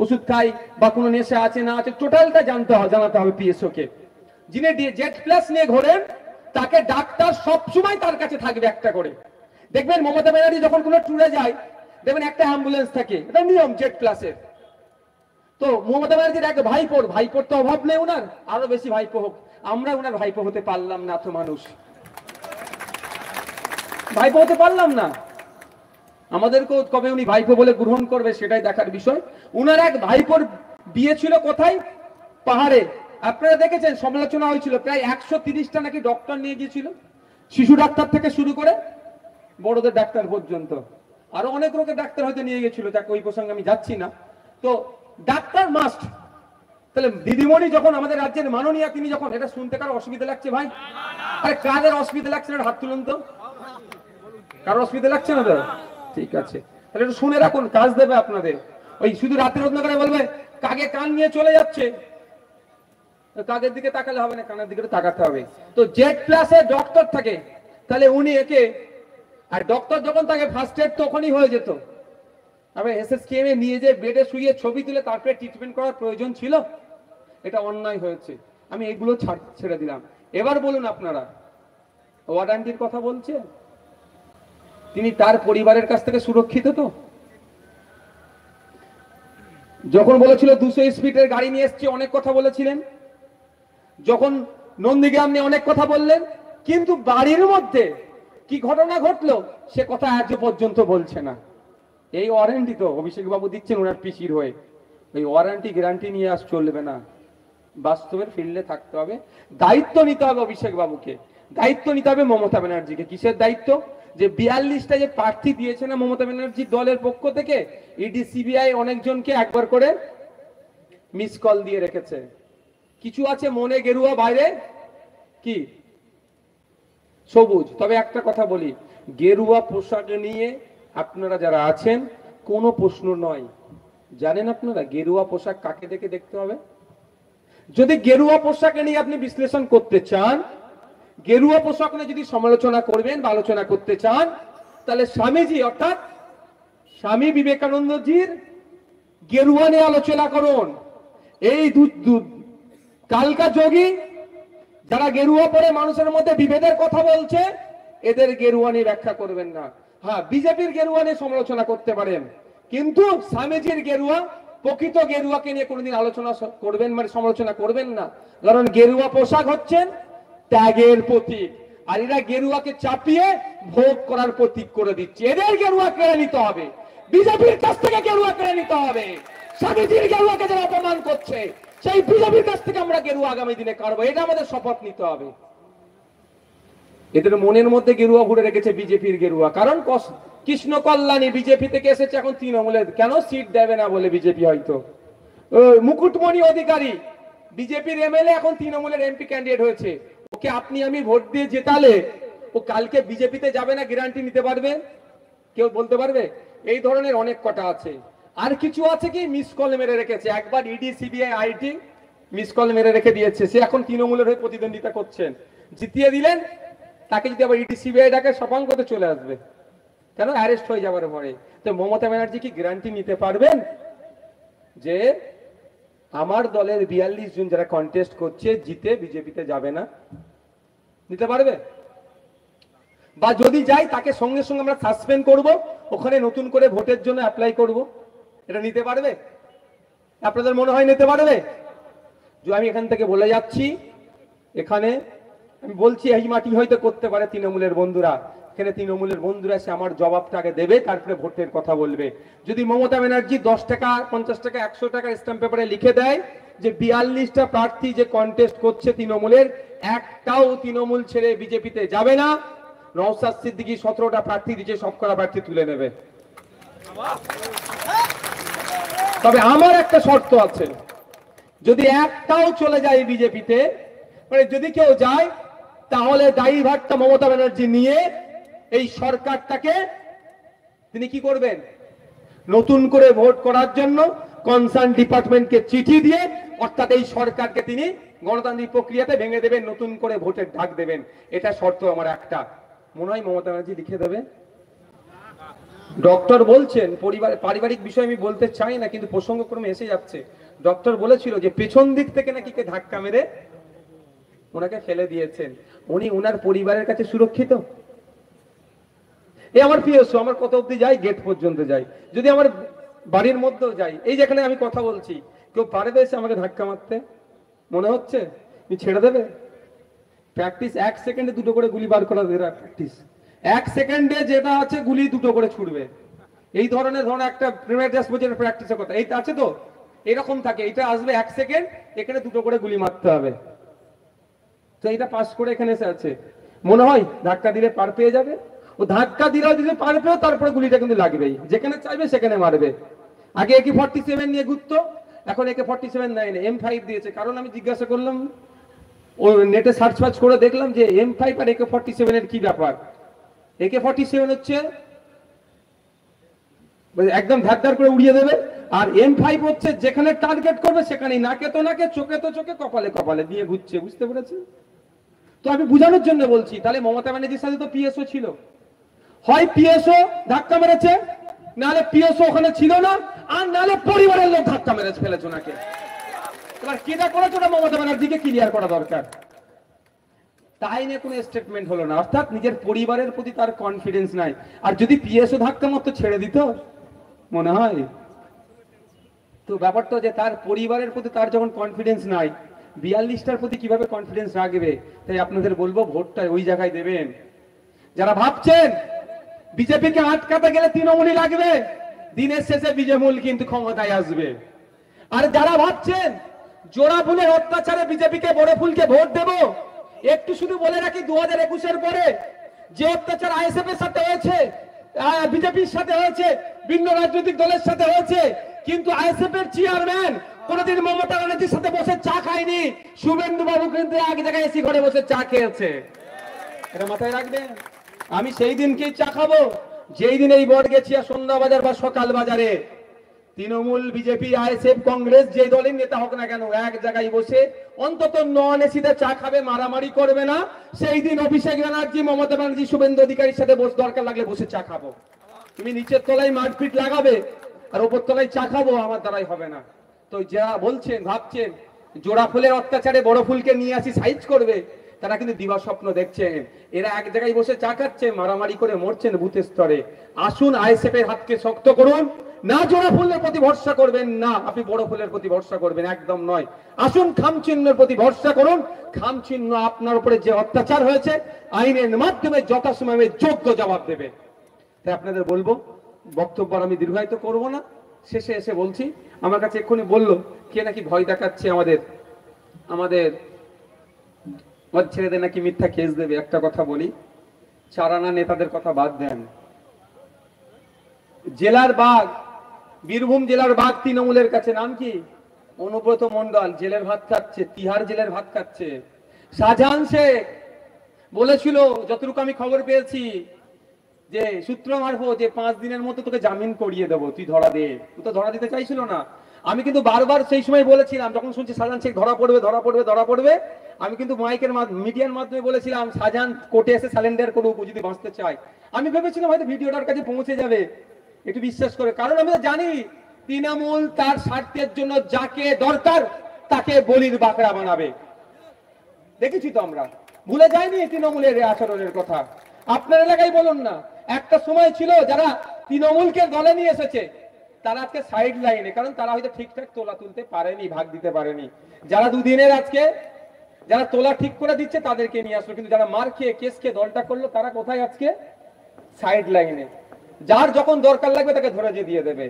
ওষুধ খাই বা কোনো নেশা আছে না আছে, টোটালটা জানাতে হবে পিএসও কে। যিনি জেড প্লাস নিয়ে ঘোরেন, তাকে ডাক্তার সবসময় তার কাছে থাকবে একটা করে। দেখবেন মমতা ব্যানার্জি যখন কোনো ট্যুরে যায়, দেখবেন একটা অ্যাম্বুলেন্স থাকে, এটা নিয়ম জেড প্লাসের। তো মমতা ব্যানার্জির এক ভাইপোর তো অভাব নেই ওনার, আরো বেশি ভাইপো হোক। আমরা ওনার ভাইপো হতে পারলাম না, তো মানুষ ভাইপো হতে পারলাম না। আমাদেরকেও কবে উনি ভাইপো বলে গ্রহণ করবে সেটাই দেখার বিষয়। উনার এক ভাইপোর বিয়ে ছিল কোথায়? পাহাড়ে। আপনারা দেখেছেন, সমালোচনা হয়েছিল, প্রায় 130টা নাকি ডক্টর নিয়ে গিয়েছিল, শিশু ডাক্তার থেকে শুরু করে বড়দের ডাক্তার পর্যন্ত। আরো অনেক রোগের ডাক্তার হয়তো নিয়ে গেছিল, তাকে ওই প্রসঙ্গে আমি যাচ্ছি না। তো ডাক্তার মাস্ট। তাহলে দিদিমণি যখন আমাদের রাজ্যের মাননীয়া, তিনি যখন, এটা শুনতে কারো অসুবিধা লাগছে ভাই? আরে কাদের অসুবিধা লাগছে না, হাত তুলুন তো। কারো অসুবিধা লাগছে না তো? ঠিক আছে, তাহলে একটু শুনে রাখুন, কাজ দেবে আপনাদের। ওই শুধু রাতের অন্ধকারে বলবে কাকে কান নিয়ে চলে যাচ্ছে, কাকের দিকে তাকালে হবে না, কানের দিকে তাকাতে হবে। তো জেড ক্লাসে ডক্টর থাকে, তাহলে উনি একে, আর ডক্টর যখন তাকে ফার্স্ট এড তখনই হয়ে যেত। আমি এসএসকেএম এ নিয়ে যে বেডে শুয়ে ছবি তুলে তারপরে ট্রিটমেন্ট করার প্রয়োজন ছিল? এটা অন্যায় হয়েছে, আমি এগুলো ছেড়ে দিলাম। এবার বলুন আপনারা, ওয়ার্ডানটির কথা বলছে, তিনি তার পরিবারের কাছ থেকে সুরক্ষিত তো? যখন বলেছিল 200 স্পিডের গাড়ি নিয়ে এসছে, অনেক কথা বলেছিলেন। যখন নন্দীগ্রাম নিয়ে অনেক কথা বললেন, কিন্তু বাড়ির মধ্যে কি ঘটনা ঘটলো সে কথা আজ পর্যন্ত বলছে না। এই ওয়ারেন্টি তো অভিষেক বাবু দিচ্ছেন ওনার পিসির হয়ে, ওই ওয়ারেন্টি গ্যারান্টি নিয়ে আস চলবে না, বাস্তবের ফিল্ডে থাকতে হবে। দায়িত্ব নিতে হবে অভিষেক বাবুকে, দায়িত্ব নিতে হবে মমতা ব্যানার্জিকে। কিসের দায়িত্ব? যে 42টা যে প্রার্থী দিয়েছে না মমতা ব্যানার্জির দলের পক্ষ থেকে, ইডি সিবিআই অনেকজনকে একবার করে মিস কল দিয়ে রেখেছে। কিছু আছে মনে গেরুয়া, বাইরে কি সবুজ। তবে একটা কথা বলি, গেরুয়া পোশাক নিয়ে আপনারা যারা আছেন কোনো প্রশ্ন নয়। জানেন আপনারা গেরুয়া পোশাক কাকে দেখে দেখতে হবে? যদি গেরুয়া পোশাকে নিয়ে আপনি বিশ্লেষণ করতে চান, গেরুয়া পোশাক নিয়ে যদি সমালোচনা করবেন বা আলোচনা করতে চান, তাহলে স্বামীজি অর্থাৎ স্বামী বিবেকানন্দজির গেরুয়া নিয়ে আলোচনা করুন। এই কালকা যোগী যারা গেরুয়া পরে মানুষের মধ্যে বিভেদের কথা বলছে, এদের গেরুয়া নিয়ে ব্যাখ্যা করবেন না। হ্যাঁ, বিজেপির গেরুয়া নিয়ে সমালোচনা করতে পারেন, কিন্তু স্বামীজির গেরুয়া, প্রকৃত গেরুয়াকে নিয়ে কোনোদিন আলোচনা করবেন মানে সমালোচনা করবেন না। কারণ গেরুয়া পোশাক হচ্ছেন ত্যাগের প্রতীক, আর এরা গেরুয়াকে চাপিয়ে ভোগ করার প্রতীক করে দিচ্ছে। এদের গেরুয়া কেড়ে নিতে হবে, বিজেপির কাছ থেকে গেরুয়া কেড়ে নিতে হবে। স্বামীজির গেরুয়াকে যারা অপমান করছে, সেই বিজেপির কাছ থেকে আমরা গেরুয়া আগামী দিনে কাটবো, এটা আমাদের শপথ নিতে হবে। এদের মনের মধ্যে গেরুয়া ভরে রেখেছে বিজেপির গেরুয়া, কারণ কৃষ্ণ কল্যাণী বিজেপি থেকে এসেছে, এখন তৃণমূলের কেন সিট দেবে না বলে বিজেপি হয়তো। মুকুটমণি অধিকারী বিজেপির এমএলএ, এখন তৃণমূলের এমপি ক্যান্ডিডেট হয়েছে। ওকে আপনি আমি ভোট দিয়ে জেতালে ও কালকে বিজেপিতে যাবে না গ্যারান্টি নিতে পারবে? কেউ বলতে পারবে? এই ধরনের অনেক কথা আছে। আর কিছু আছে কি মিস কল মেরে রেখেছে, একবার ED CBI IT miss call মেরে রেখে দিয়েছে, সে এখন তৃণমূলের হয়ে প্রতিদ্বন্দ্বিতা করছেন। জিতিয়ে দিলেন তাকে, যদি আবার ইডি সিবিআই ডাকে সপাঙ্গ তো চলে আসবে, কেন? অ্যারেস্ট হয়ে যাবার ভয়ে। তো মমতা ব্যানার্জি কি গ্যারান্টি নিতে পারবেন যে আমার দলের 42 জন যারা কন্টেস্ট করছে জিতে বিজেপিতে যাবে না? নিতে পারবে? বা যদি যাই তাকে সঙ্গে সঙ্গে আমরা সাসপেন্ড করব, ওখানে নতুন করে ভোটের জন্য অ্যাপ্লাই করব, এটা নিতে পারবে? আপনাদের মনে হয় নিতে পারবে? যে আমি এখান থেকে বলে যাচ্ছি, এখানে আমি বলছি এই মাটি হয়তো করতে পারে তৃণমূলের বন্ধুরা, এখানে তৃণমূলের বন্ধুরা এসে আমার জবাবটাকে দেবে, তারপরে ভোটের কথা বলবে। যদি মমতা ব্যানার্জি 10 টাকা 50 টাকা 100 টাকা স্ট্যাম্প পেপারে লিখে দেয় যে 42টা প্রার্থী যে কন্টেস্ট করছে তৃণমূলের, একটাও তৃণমূল ছেড়ে বিজেপিতে যাবে না, নওশাদ সিদ্দিকী 17টা প্রার্থী দিচ্ছে, সবকটা প্রার্থী তুলে নেবে। তবে আমার একটা শর্ত আছে, যদি একটাও চলে যায় বিজেপিতে, মানে যদি কেউ যায়, তাহলে দায়ীভারটা মমতা ব্যানার্জি নিয়ে এই সরকারটাকে তিনি কি করবেন? নতুন করে ভোট করার জন্য কনসার্ন ডিপার্টমেন্টকে চিঠি দিয়ে, অর্থাৎ এই সরকারকে তিনি গণতান্ত্রিক প্রক্রিয়াতে ভেঙে দেবেন, নতুন করে ভোটের ডাক দেবেন। এটা শর্ত আমার একটা। মনে হয় মমতা ব্যানার্জি লিখে দেবে। ডক্টর বলছেন, পারিবারিক বিষয় আমি বলতে চাই না, কিন্তু প্রসঙ্গক্রমে এসে যাচ্ছে। ডক্টর বলেছিল যে পেছন দিক থেকে নাকি কে ধাক্কা মেরে ওনাকে ফেলে দিয়েছেন, উনি ওনার পরিবারের কাছে সুরক্ষিত? এই আমার পিএসও, আমার কত অব্দি যাই, গেট পর্যন্ত যাই, যদি আমার বাড়ির মধ্যেও যাই, এই যেখানে আমি কথা বলছি, কেউ পারবে এসে আমাকে ধাক্কা মারতে? মনে হচ্ছে ছেড়ে দেবে? প্র্যাকটিস 1 সেকেন্ডে 2টো করে গুলি বার করা দেবে, প্র্যাকটিস 1 সেকেন্ডে যেটা আছে গুলি 2টো করে ছুটবে। এই ধরনের একটা প্রিমিয়ার ডিসপোজের প্র্যাকটিসের কথা এই আছে তো, এরকম থাকে, এটা আসবে 1 সেকেন্ড, এখানে 2টো করে গুলি মারতে হবে। তো এটা পাস করে এখানে এসে আছে, মনে হয় ধাক্কা দিলে পার পেয়ে যাবে? ও ধাক্কা দিতে পারবে, তারপরে গুলিটা কিন্তু লাগবেই, যেখানে চাইবে সেখানে মারবে। আগে AK-47 নিয়ে ঘুরতো, এখন AK-47 নেয় না, M5 দিয়েছে। কারণ আমি জিজ্ঞাসা করলাম, ও নেটে সার্চ ফার্চ করে দেখলাম যে M5 আর AK-47 এর কি ব্যাপার। AK-47 হচ্ছে একদম ধার করে উড়িয়ে দেবে, আর M5 হচ্ছে যেখানে টার্গেট করবে সেখানেই নাকে তো নাকে, চোখে তো চোখে, কপালে কপালে দিয়ে ঘুরছে। বুঝতে পেরেছেন? তো আমি বুঝানোর জন্য বলছি, তাহলে মমতা ব্যানার্জির সাথে তো পিএসও ছিল, হয় পিএসও ধাক্কা মেরেছে, নাহলে পিএসও ওখানে ছিল না, আর নাহলে পরিবারের লোক ধাক্কা মেরেছে ফেলেছে ওনাকে। এবার কেটা করেছে ওটা মমতা ব্যানার্জিকে ক্লিয়ার করা দরকার। তাই নিয়ে কোনো স্টেটমেন্ট হলো না, অর্থাৎ নিজের পরিবারের প্রতি তার কনফিডেন্স নাই। আর যদি পিএসও ধাক্কা মতো ছেড়ে দিত মনে হয়, তো ব্যাপারটা যে তার পরিবারের প্রতি তার যখন কনফিডেন্স নাই, 42টার প্রতি কিভাবে কনফিডেন্স রাখবে? তাই আপনাদের বলবো ভোটটা ওই জায়গায় দেবেন। যারা ভাবছেন বিজেপিকে আটকাতে গেলে তৃণমূলই লাগবে, দিনের শেষে বিজেমূল কিন্তু ক্ষমতায় আসবে। আর যারা ভাবছেন জোড়া ফুলের অত্যাচারে বিজেপিকে বড় ফুলকে ভোট দেব, একটু শুধু বলে রাখি 2021-এর পরে যে অত্যাচার আইএসএফ এর সাথে হয়েছে, বিজেপির সাথে হয়েছে, ভিন্ন রাজনৈতিক দলের সাথে হয়েছে, কিন্তু আইএসএফ এর চেয়ারম্যান কোনদিন মমতা ব্যানার্জির সাথে বসে চা খায়নি। শুভেন্দু বাবু কিন্তু এক জায়গায় এসি ঘরে বসে চা খেয়েছে, এটা মাথায় রাখবেন। আমি সেই দিনকেই চা খাবো যেই দিন এই বটগেছিয়া সন্ধ্যা বাজার বা সকাল বাজারে তৃণমূল, বিজেপি, আইএসএফ, কংগ্রেস যে দলের নেতা হোক না কেন এক জায়গায় বসে অন্তত নন এসিতে চা খাবে, মারামারি করবে না। সেই দিন অভিষেক ব্যানার্জি, মমতা ব্যানার্জি, শুভেন্দু অধিকারীর সাথে বসে দরকার লাগলে বসে চা খাবো। তুমি নিচের তলায় মারপিট লাগাবে আর উপর তলায় চা খাবো, আমার দ্বারাই হবে না। তো যারা বলছেন ভাবছেন জোড়া ফুলের অত্যাচারে বড় ফুলকে নিয়ে আসি সাইজ করবে, তারা কিন্তু দিবা স্বপ্ন দেখছেন। এরা এক জায়গায় বসে চা খাচ্ছে, মারামারি করে মরছেন বুথের স্তরে। আসুন আইএসএফ এর হাতকে শক্ত করুন, না জোড়া ফুলের প্রতি ভরসা করবেন, না আপনি বড় ফুলের প্রতি ভরসা করবেন, একদম নয়। আসুন খামচিহ্নের প্রতি ভরসা করুন। খামচিহ্ন আপনার উপরে যে অত্যাচার হয়েছে আইনের মাধ্যমে যথাসময়ে যোগ্য জবাব দেবে। তাই আপনাদের বলবো, বক্তব্য আমি দীর্ঘায়িত করব না, শেষে এসে বলছি, আমার কাছে এক্ষুনি বললো কে নাকি ভয় দেখাচ্ছে আমাদের আমাদের ছেলেদের নাকি মিথ্যা কেস দেবে। একটা কথা বলি, চারানা নেতাদের কথা বাদ দেন। জেলার বাঘ, বীরভূম জেলার বাঘ তৃণমূলের কাছে, নাম কি? অনুব্রত মন্ডল, জেলের ভাত খাচ্ছে, তিহার জেলের ভাত খাচ্ছে। শাহজাহান শেখ বলেছিল, যতটুকু আমি খবর পেয়েছি, যে সূত্র মারফত, যে 5 দিনের মতো তোকে জামিন করিয়ে দেবো, তুই ধরা দে। তুই তো ধরা দিতে চাইছিল না। আমি কিন্তু বারবার সেই সময় বলেছিলাম, যখন শুনছি শাহজাহান শেখ ধরা পড়বে ধরা পড়বে ধরা পড়বে, আমি কিন্তু মাইকের মিডিয়ার মাধ্যমে বলেছিলাম শাহজাহান কোর্টে এসে স্যালেন্ডার করুক যদি বাঁচতে চায়। আমি ভেবেছিলাম হয়তো ভিডিওটার কাছে পৌঁছে যাবে, একটু বিশ্বাস করে। কারণ আমি তো জানি তৃণমূল তার স্বার্থের জন্য যাকে দরকার তাকে বলির বাকড়া বানাবে। দেখেছি তো আমরা, ভুলে যাইনি তৃণমূলের আচরণের কথা। আপনার এলাকায় বলুন না, একটা সময় ছিল যারা তৃণমূলকে দলে নিয়ে এসেছে তারা আজকে সাইড লাইনে, কারণ তারা হয়তো ঠিকঠাক তোলা তুলতে পারেনি, ভাগ দিতে পারেনি। যারা দুদিনের আজকে যারা তোলা ঠিক করে দিচ্ছে তাদেরকে নিয়ে আসলো, কিন্তু যারা মার খেয়ে কেস খেয়ে দলটা করলো তারা কোথায়? আজকে সাইড লাইনে। যার যখন দরকার লাগবে তাকে ধরে দিয়ে দেবে।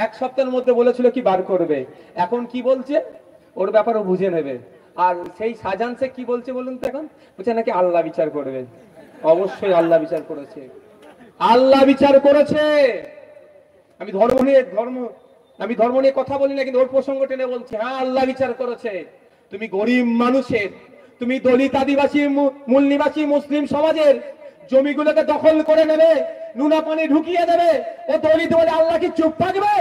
1 সপ্তাহের মধ্যে বলেছিল কি বার করবে, এখন কি বলছে ওর ব্যাপারও বুঝে নেবে। আর সেই শাহজাহান শেখ কি বলছে বলুন তো? এখন বলছে নাকি আল্লাহ বিচার করবে। অবশ্যই আল্লাহ বিচার করেছে, আল্লাহ বিচার করেছে। আমি ধর্ম নিয়ে কথা বলি না, কিন্তু ওর প্রসঙ্গ টেনে বলছি, হ্যাঁ আল্লাহ বিচার করেছে। তুমি গরিব মানুষের, তুমি দলিত, আদিবাসী, মূল নিবাসী মুসলিম সমাজের জমিগুলোকে দখল করে নেবে, নুনা পানি ঢুকিয়ে দেবে। ও দলিত বলে আল্লাহ কি চুপ থাকবে?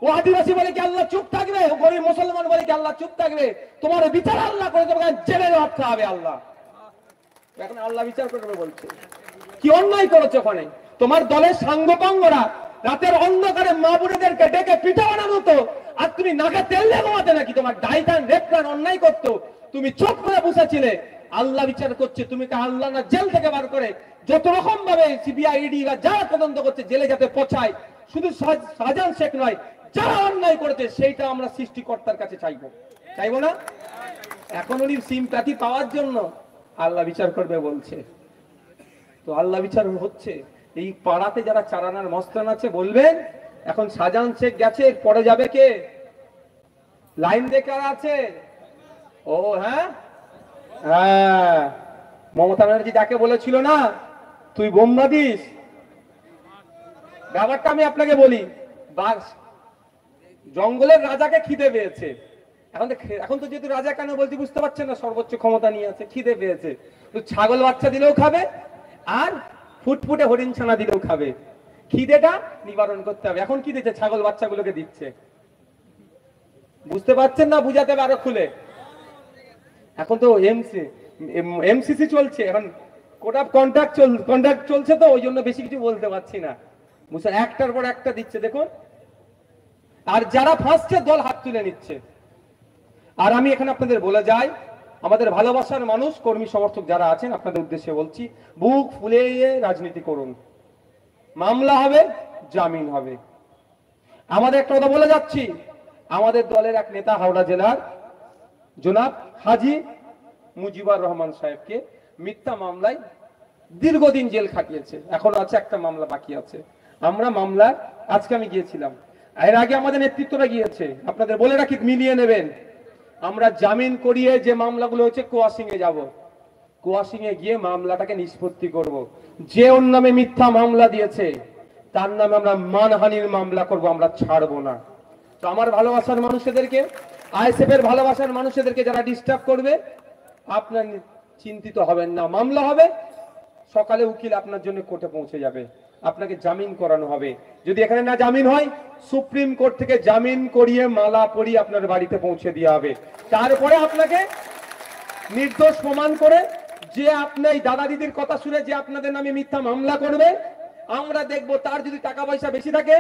ও আদিবাসী বলে কি আল্লাহ চুপ থাকবে? ও গরিব মুসলমান বলে কি আল্লাহ চুপ থাকবে? তোমার বিচার আল্লাহ করে দেবে, জেলে রাখতে হবে আল্লাহ। এখন আল্লাহ বিচার করবে বলছে। কি অন্যায় করেছে ওখানে? তোমার দলের সাঙ্গপাঙ্গরা রাতের অন্ধকারে মা বোনেদেরকে ডেকে পিঠা বানানো হতো, আর তুমি নাকে তেল দিয়ে ঘুমাতে নাকি? তোমার ডাইটান রেপটান অন্যায় করতো, তুমি চোখ করে বসেছিলে। আল্লাহ বিচার করছে, তুমি কে আল্লাহ না জেল থেকে বার করে যত রকম ভাবে সিবিআই, ইডি বা যারা তদন্ত করছে জেলে যাতে পৌঁছায়। শুধু শাহজাহান শেখ নয়, যারা অন্যায় করেছে সেইটা আমরা সৃষ্টিকর্তার কাছে চাইবো না? এখন উনি সিম্প্যাথি পাওয়ার জন্য আল্লাহ বিচার করবে বলছে। তো আল্লাহ বিচার হচ্ছে। এই পাড়াতে যারা চারানার মস্তান আছে বলবেন, এখন শাহজাহান শেখ গেছে, পরে যাবে কে? লাইন দেখার আছে। ও হ্যাঁ, মমতা ব্যানার্জি যাকে বলেছিল না তুই বোম্বা দিস। ব্যাপারটা আমি আপনাকে বলি, বাঘ জঙ্গলের রাজাকে খিদে পেয়েছে। এখন তো যেহেতু রাজা কেন বলছি বুঝতে পারছেন না, সর্বোচ্চ ক্ষমতা নিয়ে আছে, খিদে পেয়েছে। তো ছাগল বাচ্চা দিলেও খাবে, আর ফুটফুটে হরিণ ছানা দিলেও খাবে। খিদেটা নিবারণ করতে হবে। এখন কি দিচ্ছে? ছাগল বাচ্চাগুলোকে দিচ্ছে। বুঝতে পারছেন না? বুঝাতে হবে আরো খুলে। এখন তো এমসিসি চলছে, এখন কোড অফ কন্ডাক্ট চলছে, তো ওই জন্য বেশি কিছু বলতে পারছি না। বুঝছেন? একটার পর একটা দিচ্ছে দেখুন, আর যারা ফাঁসছে দল হাত তুলে নিচ্ছে। আর আমি এখানে আপনাদের বলে যাই, আমাদের ভালোবাসার মানুষ, কর্মী সমর্থক যারা আছেন, আপনাদের উদ্দেশ্যে বলছি, বুক ফুলিয়ে রাজনীতি করুন। মামলা হবে, জামিন হবে। আমাদের একটা কথা বলে যাচ্ছি, আমাদের দলের এক নেতা হাওড়া জেলার জনাব হাজী মুজিবুর রহমান সাহেবকে মিথ্যা মামলায় দীর্ঘদিন জেল খাটিয়েছে। এখন আছে একটা মামলা বাকি আছে। আমরা মামলা, আজকে আমি গিয়েছিলাম, এর আগে আমাদের নেতৃত্বরা গিয়েছে, আপনাদের বলে রাখি মিলিয়ে নেবেন। আমরা জামিন করিয়ে যে মামলাগুলো হচ্ছে কোয়াশিং এ যাব, কোয়াশিং এ গিয়ে মামলাটাকে নিষ্পত্তি করব। যে ওর নামে মিথ্যা মামলা দিয়েছে তার নামে আমরা মানহানির মামলা করব, আমরা ছাড়বো না। তো আমার ভালোবাসার মানুষদেরকে, আইএসএফ এর ভালোবাসার মানুষদেরকে যারা ডিস্টার্ব করবে, আপনার চিন্তিত হবেন না, মামলা হবে। সকালে উকিল আপনার জন্য কোর্টে পৌঁছে যাবে, আপনাকে জামিন করানো হবে। যদি এখানে না জামিন হয়, সুপ্রিম কোর্ট থেকে জামিন করিয়ে মালা পরিয়ে আপনার বাড়িতে পৌঁছে দেওয়া হবে। তারপরে আপনাকে নির্দোষ প্রমাণ করে, যে আপনার দাদা দিদির কথা শুনে যে আপনাদের নামে মিথ্যা মামলা করবে, আমরা দেখব তার যদি টাকা পয়সা বেশি থাকে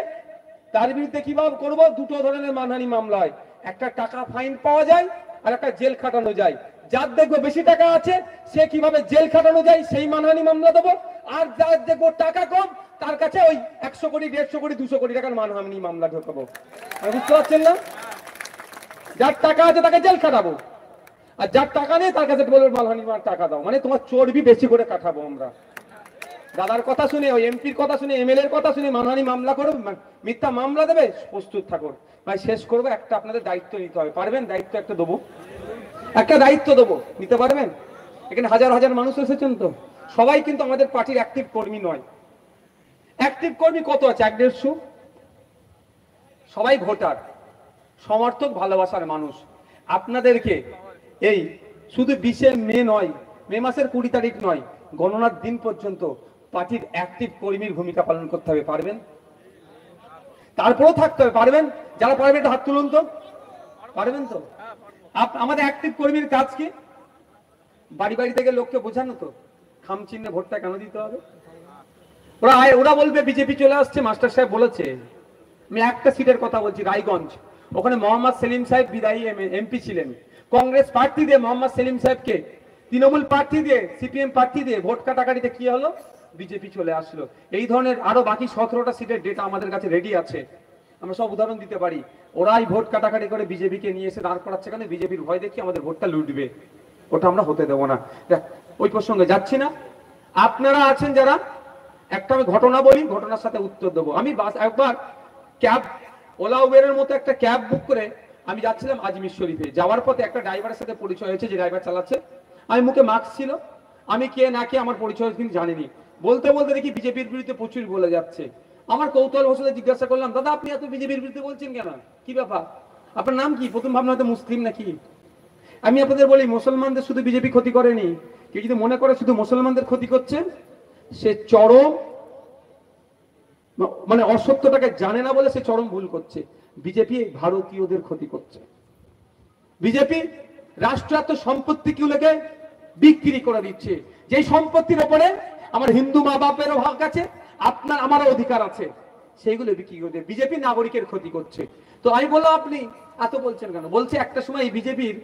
তার বিরুদ্ধে কিভাবে করব। দুটো ধরনের মানহানি মামলা হয়, একটা টাকা ফাইন পাওয়া যায়, আর একটা জেল খাটানো যায়। যার দেখবো বেশি টাকা আছে সে কিভাবে জেল খাটানো যায় সেই মানহানি মামলা দেবো, আর যার দেখবো টাকা কম তার কাছে ওই 100 কোটি 150 কোটি 200 কোটি টাকার মানহানি মামলা ঢোকাবো। বুঝতে পারছেন না? যার টাকা আছে তাকে জেল খাটাবো, আর যার টাকা নেই তার কাছে বলবো মানহানি টাকা দাও, মানে তোমার চর্বি বেশি করে কাটাবো আমরা। দাদার কথা শুনে, ওই এমপির কথা শুনে, এমএলএ এর কথা শুনে মানহানি মামলা করো, মিথ্যা মামলা দেবে, প্রস্তুত থাকুন। ভাই শেষ করবো, একটা আপনাদের দায়িত্ব নিতে হবে। পারবেন? দায়িত্ব একটা দেবো, একটা দায়িত্ব দেবো, নিতে পারবেন? এখানে হাজার হাজার মানুষ এসেছেন, তো সবাই কিন্তু আমাদের পার্টির অ্যাক্টিভ কর্মী নয়। অ্যাক্টিভ কর্মী কত আছে? 150। সবাই ভোটার, সমর্থক, ভালোবাসার মানুষ। আপনাদেরকে এই শুধু 20 মে নয়, মে মাসের 20 তারিখ নয়, গণনার দিন পর্যন্ত পার্টির অ্যাক্টিভ কর্মীর ভূমিকা পালন করতে হবে। পারবেন? তারপরেও থাকতে হবে। পারবেন? যারা পারবেন একটু হাত তুলুন তো। পারবেন তো? আমাদের অ্যাক্টিভ কর্মীর কাজ কি? বাড়ি বাড়ি থেকে লোককে বোঝানো তো খাম চিহ্নে ভোটটা কেন দিতে হবে। ওরা বলবে বিজেপি চলে আসছে, মাস্টার সাহেব বলেছে। আমি একটা সিটের কথা বলছি, রায়গঞ্জ, ওখানে মোহাম্মদ সেলিম সাহেব বিদায়ী এমপি ছিলেন। কংগ্রেস প্রার্থী দিয়ে মোহাম্মদ সেলিম সাহেবকে, তৃণমূল প্রার্থী দিয়ে, সিপিএম প্রার্থী দিয়ে ভোট কাটাকাটিতে কি হলো? বিজেপি চলে আসলো। এই ধরনের আরো বাকি 17টা সিটের ডেটা আমাদের কাছে রেডি আছে, আমরা সব উদাহরণ দিতে পারি। ওরাই ভোট কাটাকাটি করে বিজেপিকে নিয়ে এসে দাঁড় করাচ্ছে, কেন? বিজেপির ভয় দেখি আমাদের ভোটটা লুটবে, ওটা আমরা হতে দেবো না। ওই প্রসঙ্গে যাচ্ছি না। আপনারা আছেন যারা, একটা আমি ঘটনা বলি, ঘটনার সাথে উত্তর দেবো। আমি একবার ক্যাব, ওলা উবেরের মতো একটা ক্যাব বুক করে আমি যাচ্ছিলাম আজমির শরীফে। যাওয়ার পথে একটা ড্রাইভারের সাথে পরিচয় হয়েছে, যে ড্রাইভার চালাচ্ছে। আমি মুখে মাস্ক ছিল, আমি কে না কে আমার পরিচয় কিন্তু জানিনি। বলতে বলতে দেখি বিজেপির বিরুদ্ধে প্রচুর বলে যাচ্ছে। আমার কৌতূহল বসে জিজ্ঞাসা করলাম, দাদা আপনি এত বিজেপির বিরুদ্ধে বলছেন কেন? কি ব্যাপার? আপনার নাম কি? প্রথম ভাবনা হয়তো মুসলিম নাকি। আমি আপনাদের বলি, মুসলমানদের শুধু বিজেপি ক্ষতি করেনি। কেউ যদি মনে করে শুধু মুসলমানদের ক্ষতি করছে, সে চরম, মানে অসত্যটাকে জানে না বলে সে চরম ভুল করছে। বিজেপি ভারতীয়দের ক্ষতি করছে। বিজেপি রাষ্ট্রায়ত্ত সম্পত্তিগুলোকে বিক্রি করে দিচ্ছে। যে সম্পত্তির উপরে আমার হিন্দু মা বাপেরও হক আছে, আপনার আমারও অধিকার আছে, সেইগুলো বিক্রি করে বিজেপি নাগরিকের ক্ষতি করছে। তো আমি বললাম, আপনি এত বলছেন কেন? বলছে একটা সময় বিজেপির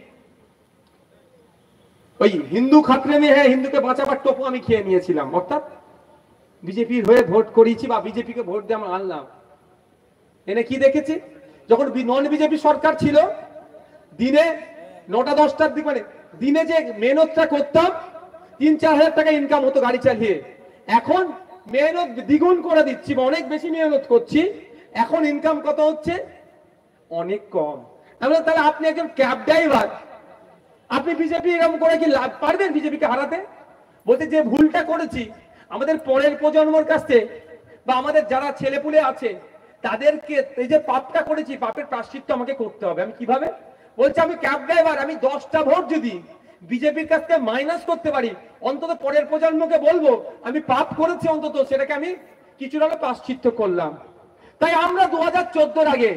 ওই হিন্দু খাতরে নিয়ে, হ্যাঁ, হিন্দুকে বাঁচাবার টোপো আমি খেয়ে নিয়েছিলাম, অর্থাৎ বিজেপির হয়ে ভোট করিয়েছি বা বিজেপিকে ভোট দিয়ে আমরা আনলাম। এনে কি দেখেছি? যখন নন বিজেপি সরকার ছিল, দিনে 9টা 10টার দিকে, মানে দিনে যে মেহনতটা করতাম 3-4 হাজার টাকা ইনকাম হতো গাড়ি চালিয়ে। এখন মেহনত দ্বিগুণ করে দিচ্ছি, বা অনেক বেশি মেহনত করছি, এখন ইনকাম কত হচ্ছে? অনেক কম। তাহলে আপনি একজন ক্যাব ড্রাইভার, আপনি বিজেপি এরকম করে কি লাভ পারবেন বিজেপিকে হারাতে? বলতে যে ভুলটা করেছি আমাদের পরের প্রজন্মর কাছে বা আমাদের যারা ছেলেপুলে আছে তাদেরকে এই যে পাপটা করেছি, পাপের প্রায়শ্চিত্ত আমাকে করতে হবে। আমি কিভাবে? বলছে আমি ক্যাব ড্রাইভার, আমি 10টা ভোট যদি বিজেপির কাছ থেকে মাইনাস করতে পারি, অন্তত পরের প্রজন্মকে বলবো আমি পাপ করেছি, অন্তত সেটাকে আমি কিছুটা হলে প্রায়শ্চিত্ত করলাম। তাই আমরা 2014 আগে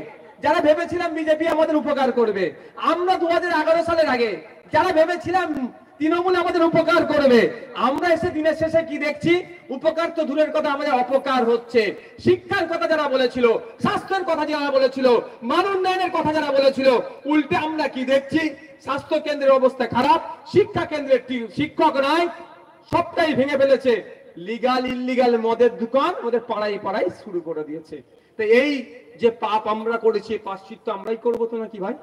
যারা ভেবেছিলাম বিজেপি আমাদের উপকার করবে, আমরা 2011 সালের আগে যারা ভেবেছিলাম তৃণমূল আমাদের উপকার করবে, আমরা এসে দিনের শেষে কি দেখছি? উপকার তো দূরের কথা, আমাদের অপকার হচ্ছে। শিক্ষার কথা যারা বলেছিল, স্বাস্থ্যের কথা যারা বলেছিল, মান উন্নয়নের কথা যারা বলেছিল, উল্টে আমরা কি দেখছি? স্বাস্থ্য কেন্দ্রের অবস্থা খারাপ, শিক্ষা কেন্দ্রের শিক্ষক নাই, সবটাই ভেঙে ফেলেছে। লিগাল ইল্লিগাল মদের দোকান ওদের পাড়ায় পাড়ায় শুরু করে দিয়েছে। তো এই যে পাপ আমরা করেছি, প্রায়শ্চিত্ত আমরাই করবো তো নাকি ভাই?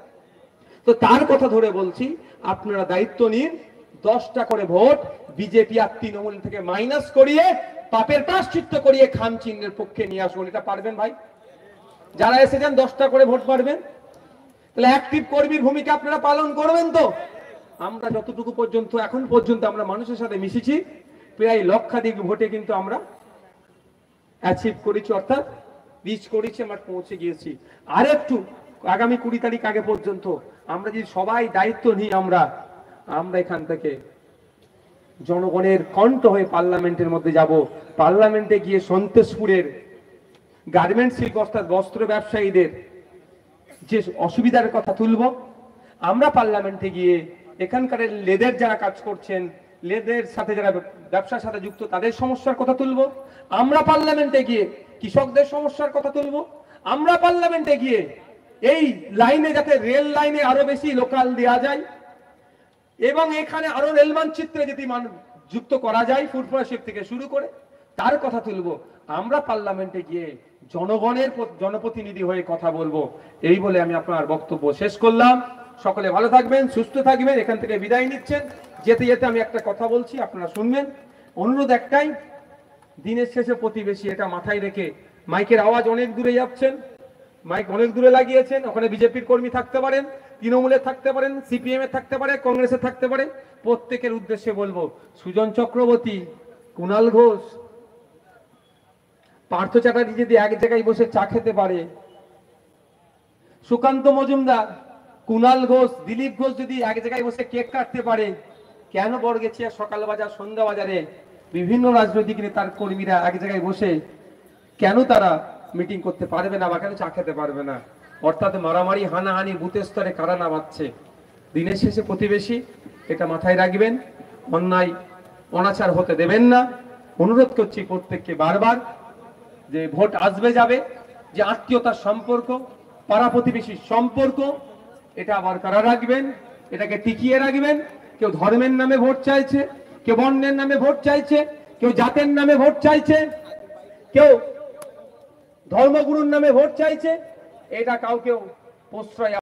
তো তার কথা ধরে বলছি, আপনারা দায়িত্ব নিন, 10টা করে ভোট বিজেপি আর তৃণমূল থেকে মাইনাস করিয়ে পাপের প্রায়শ্চিত্ত করিয়ে খান চিহ্নের পক্ষে নিয়ে আসুন। এটা পারবেন ভাই? যারা এসেছেন 10টা করে ভোট পারবেন? তাহলে অ্যাক্টিভ কর্মীর ভূমিকা আপনারা পালন করবেন তো? আমরা যতটুকু পর্যন্ত এখন পর্যন্ত আমরা মানুষের সাথে মিশেছি, প্রায় লক্ষাধিক ভোটে কিন্তু আমরা অ্যাচিভ করেছি, অর্থাৎ রিচ করেছি, আমরা পৌঁছে গিয়েছি। আর একটু আগামী 20 তারিখ আগে পর্যন্ত আমরা যদি সবাই দায়িত্ব নিই, আমরা এখান থেকে জনগণের কণ্ঠ হয়ে পার্লামেন্টের মধ্যে যাব। পার্লামেন্টে গিয়ে সন্তোষপুরের গার্মেন্টস শিল্প অর্থাৎ বস্ত্র ব্যবসায়ীদের যে অসুবিধার কথা তুলব, আমরা পার্লামেন্টে গিয়ে এখানকার লেদের যারা কাজ করছেন, লেদের সাথে যারা ব্যবসার সাথে যুক্ত, তাদের সমস্যার কথা তুলব। আমরা পার্লামেন্টে গিয়ে কৃষকদের সমস্যার কথা তুলব। আমরা পার্লামেন্টে গিয়ে এই লাইনে যাতে রেল লাইনে আরো বেশি লোকাল দেওয়া যায় এবং এখানে আরো রেল মানচিত্রে যদি যুক্ত করা যায়, ফুটপাথ থেকে শুরু করে, তার কথা তুলব। আমরা পার্লামেন্টে গিয়ে জনগণের জনপ্রতিনিধি হয়ে কথা বলবো। এই বলে আমি আপনার বক্তব্য শেষ করলাম। সকলে ভালো থাকবেন, সুস্থ থাকবেন। এখান থেকে বিদায় নিচ্ছেন। যেতে যেতে আমি একটা কথা বলছি, আপনারা শুনবেন। অনুরোধ একটাই, দিনের শেষে প্রতিবেশী, এটা মাথায় রেখে, মাইকের আওয়াজ অনেক দূরে যাচ্ছেন, মাইক অনেক দূরে লাগিয়েছেন, ওখানে বিজেপির কর্মী থাকতে পারেন, তৃণমূলের থাকতে পারেন, সিপিএম এর থাকতে পারে, কংগ্রেসের থাকতে পারে। প্রত্যেকের উদ্দেশ্যে বলবো, সুজন চক্রবর্তী, কুণাল ঘোষ, পার্থ চ্যাটার্জি যদি এক জায়গায় বসে চা খেতে পারে, সুকান্ত মজুমদার, কুণাল ঘোষ, দিলীপ ঘোষ যদি এক জায়গায় বসে কেক কাটতে পারে, কেন বর্গেছিয়া সকাল বাজার সন্ধ্যা বাজারে বিভিন্ন রাজনৈতিক নেতার কর্মীরা এক জায়গায় বসে কেন তারা মিটিং করতে পারবে না বা কেন চা খেতে পারবে না? অর্থাৎ মারামারি, হানাহানি বুথের স্তরে কারা নামাচ্ছে। দিনের শেষে প্রতিবেশী, এটা মাথায় রাখবেন, অন্যায় অনাচার হতে দেবেন না। অনুরোধ করছি প্রত্যেককে বারবার, যে ভোট আসবে যাবে, যে আত্মীয়তার সম্পর্ক, পাড়া প্রতিবেশীর সম্পর্ক, এটা বরকরার রাখবেন, এটাকে টিকিয়ে রাখবেন। কেউ ধর্মের নামে ভোট চাইছে, কেউ বর্ণের নামে ভোট চাইছে, কেউ জাতের নামে ভোট চাইছে, কেউ ধর্মগুরুর নামে ভোট চাইছে, এটা কাউকেও প্রশ্রয়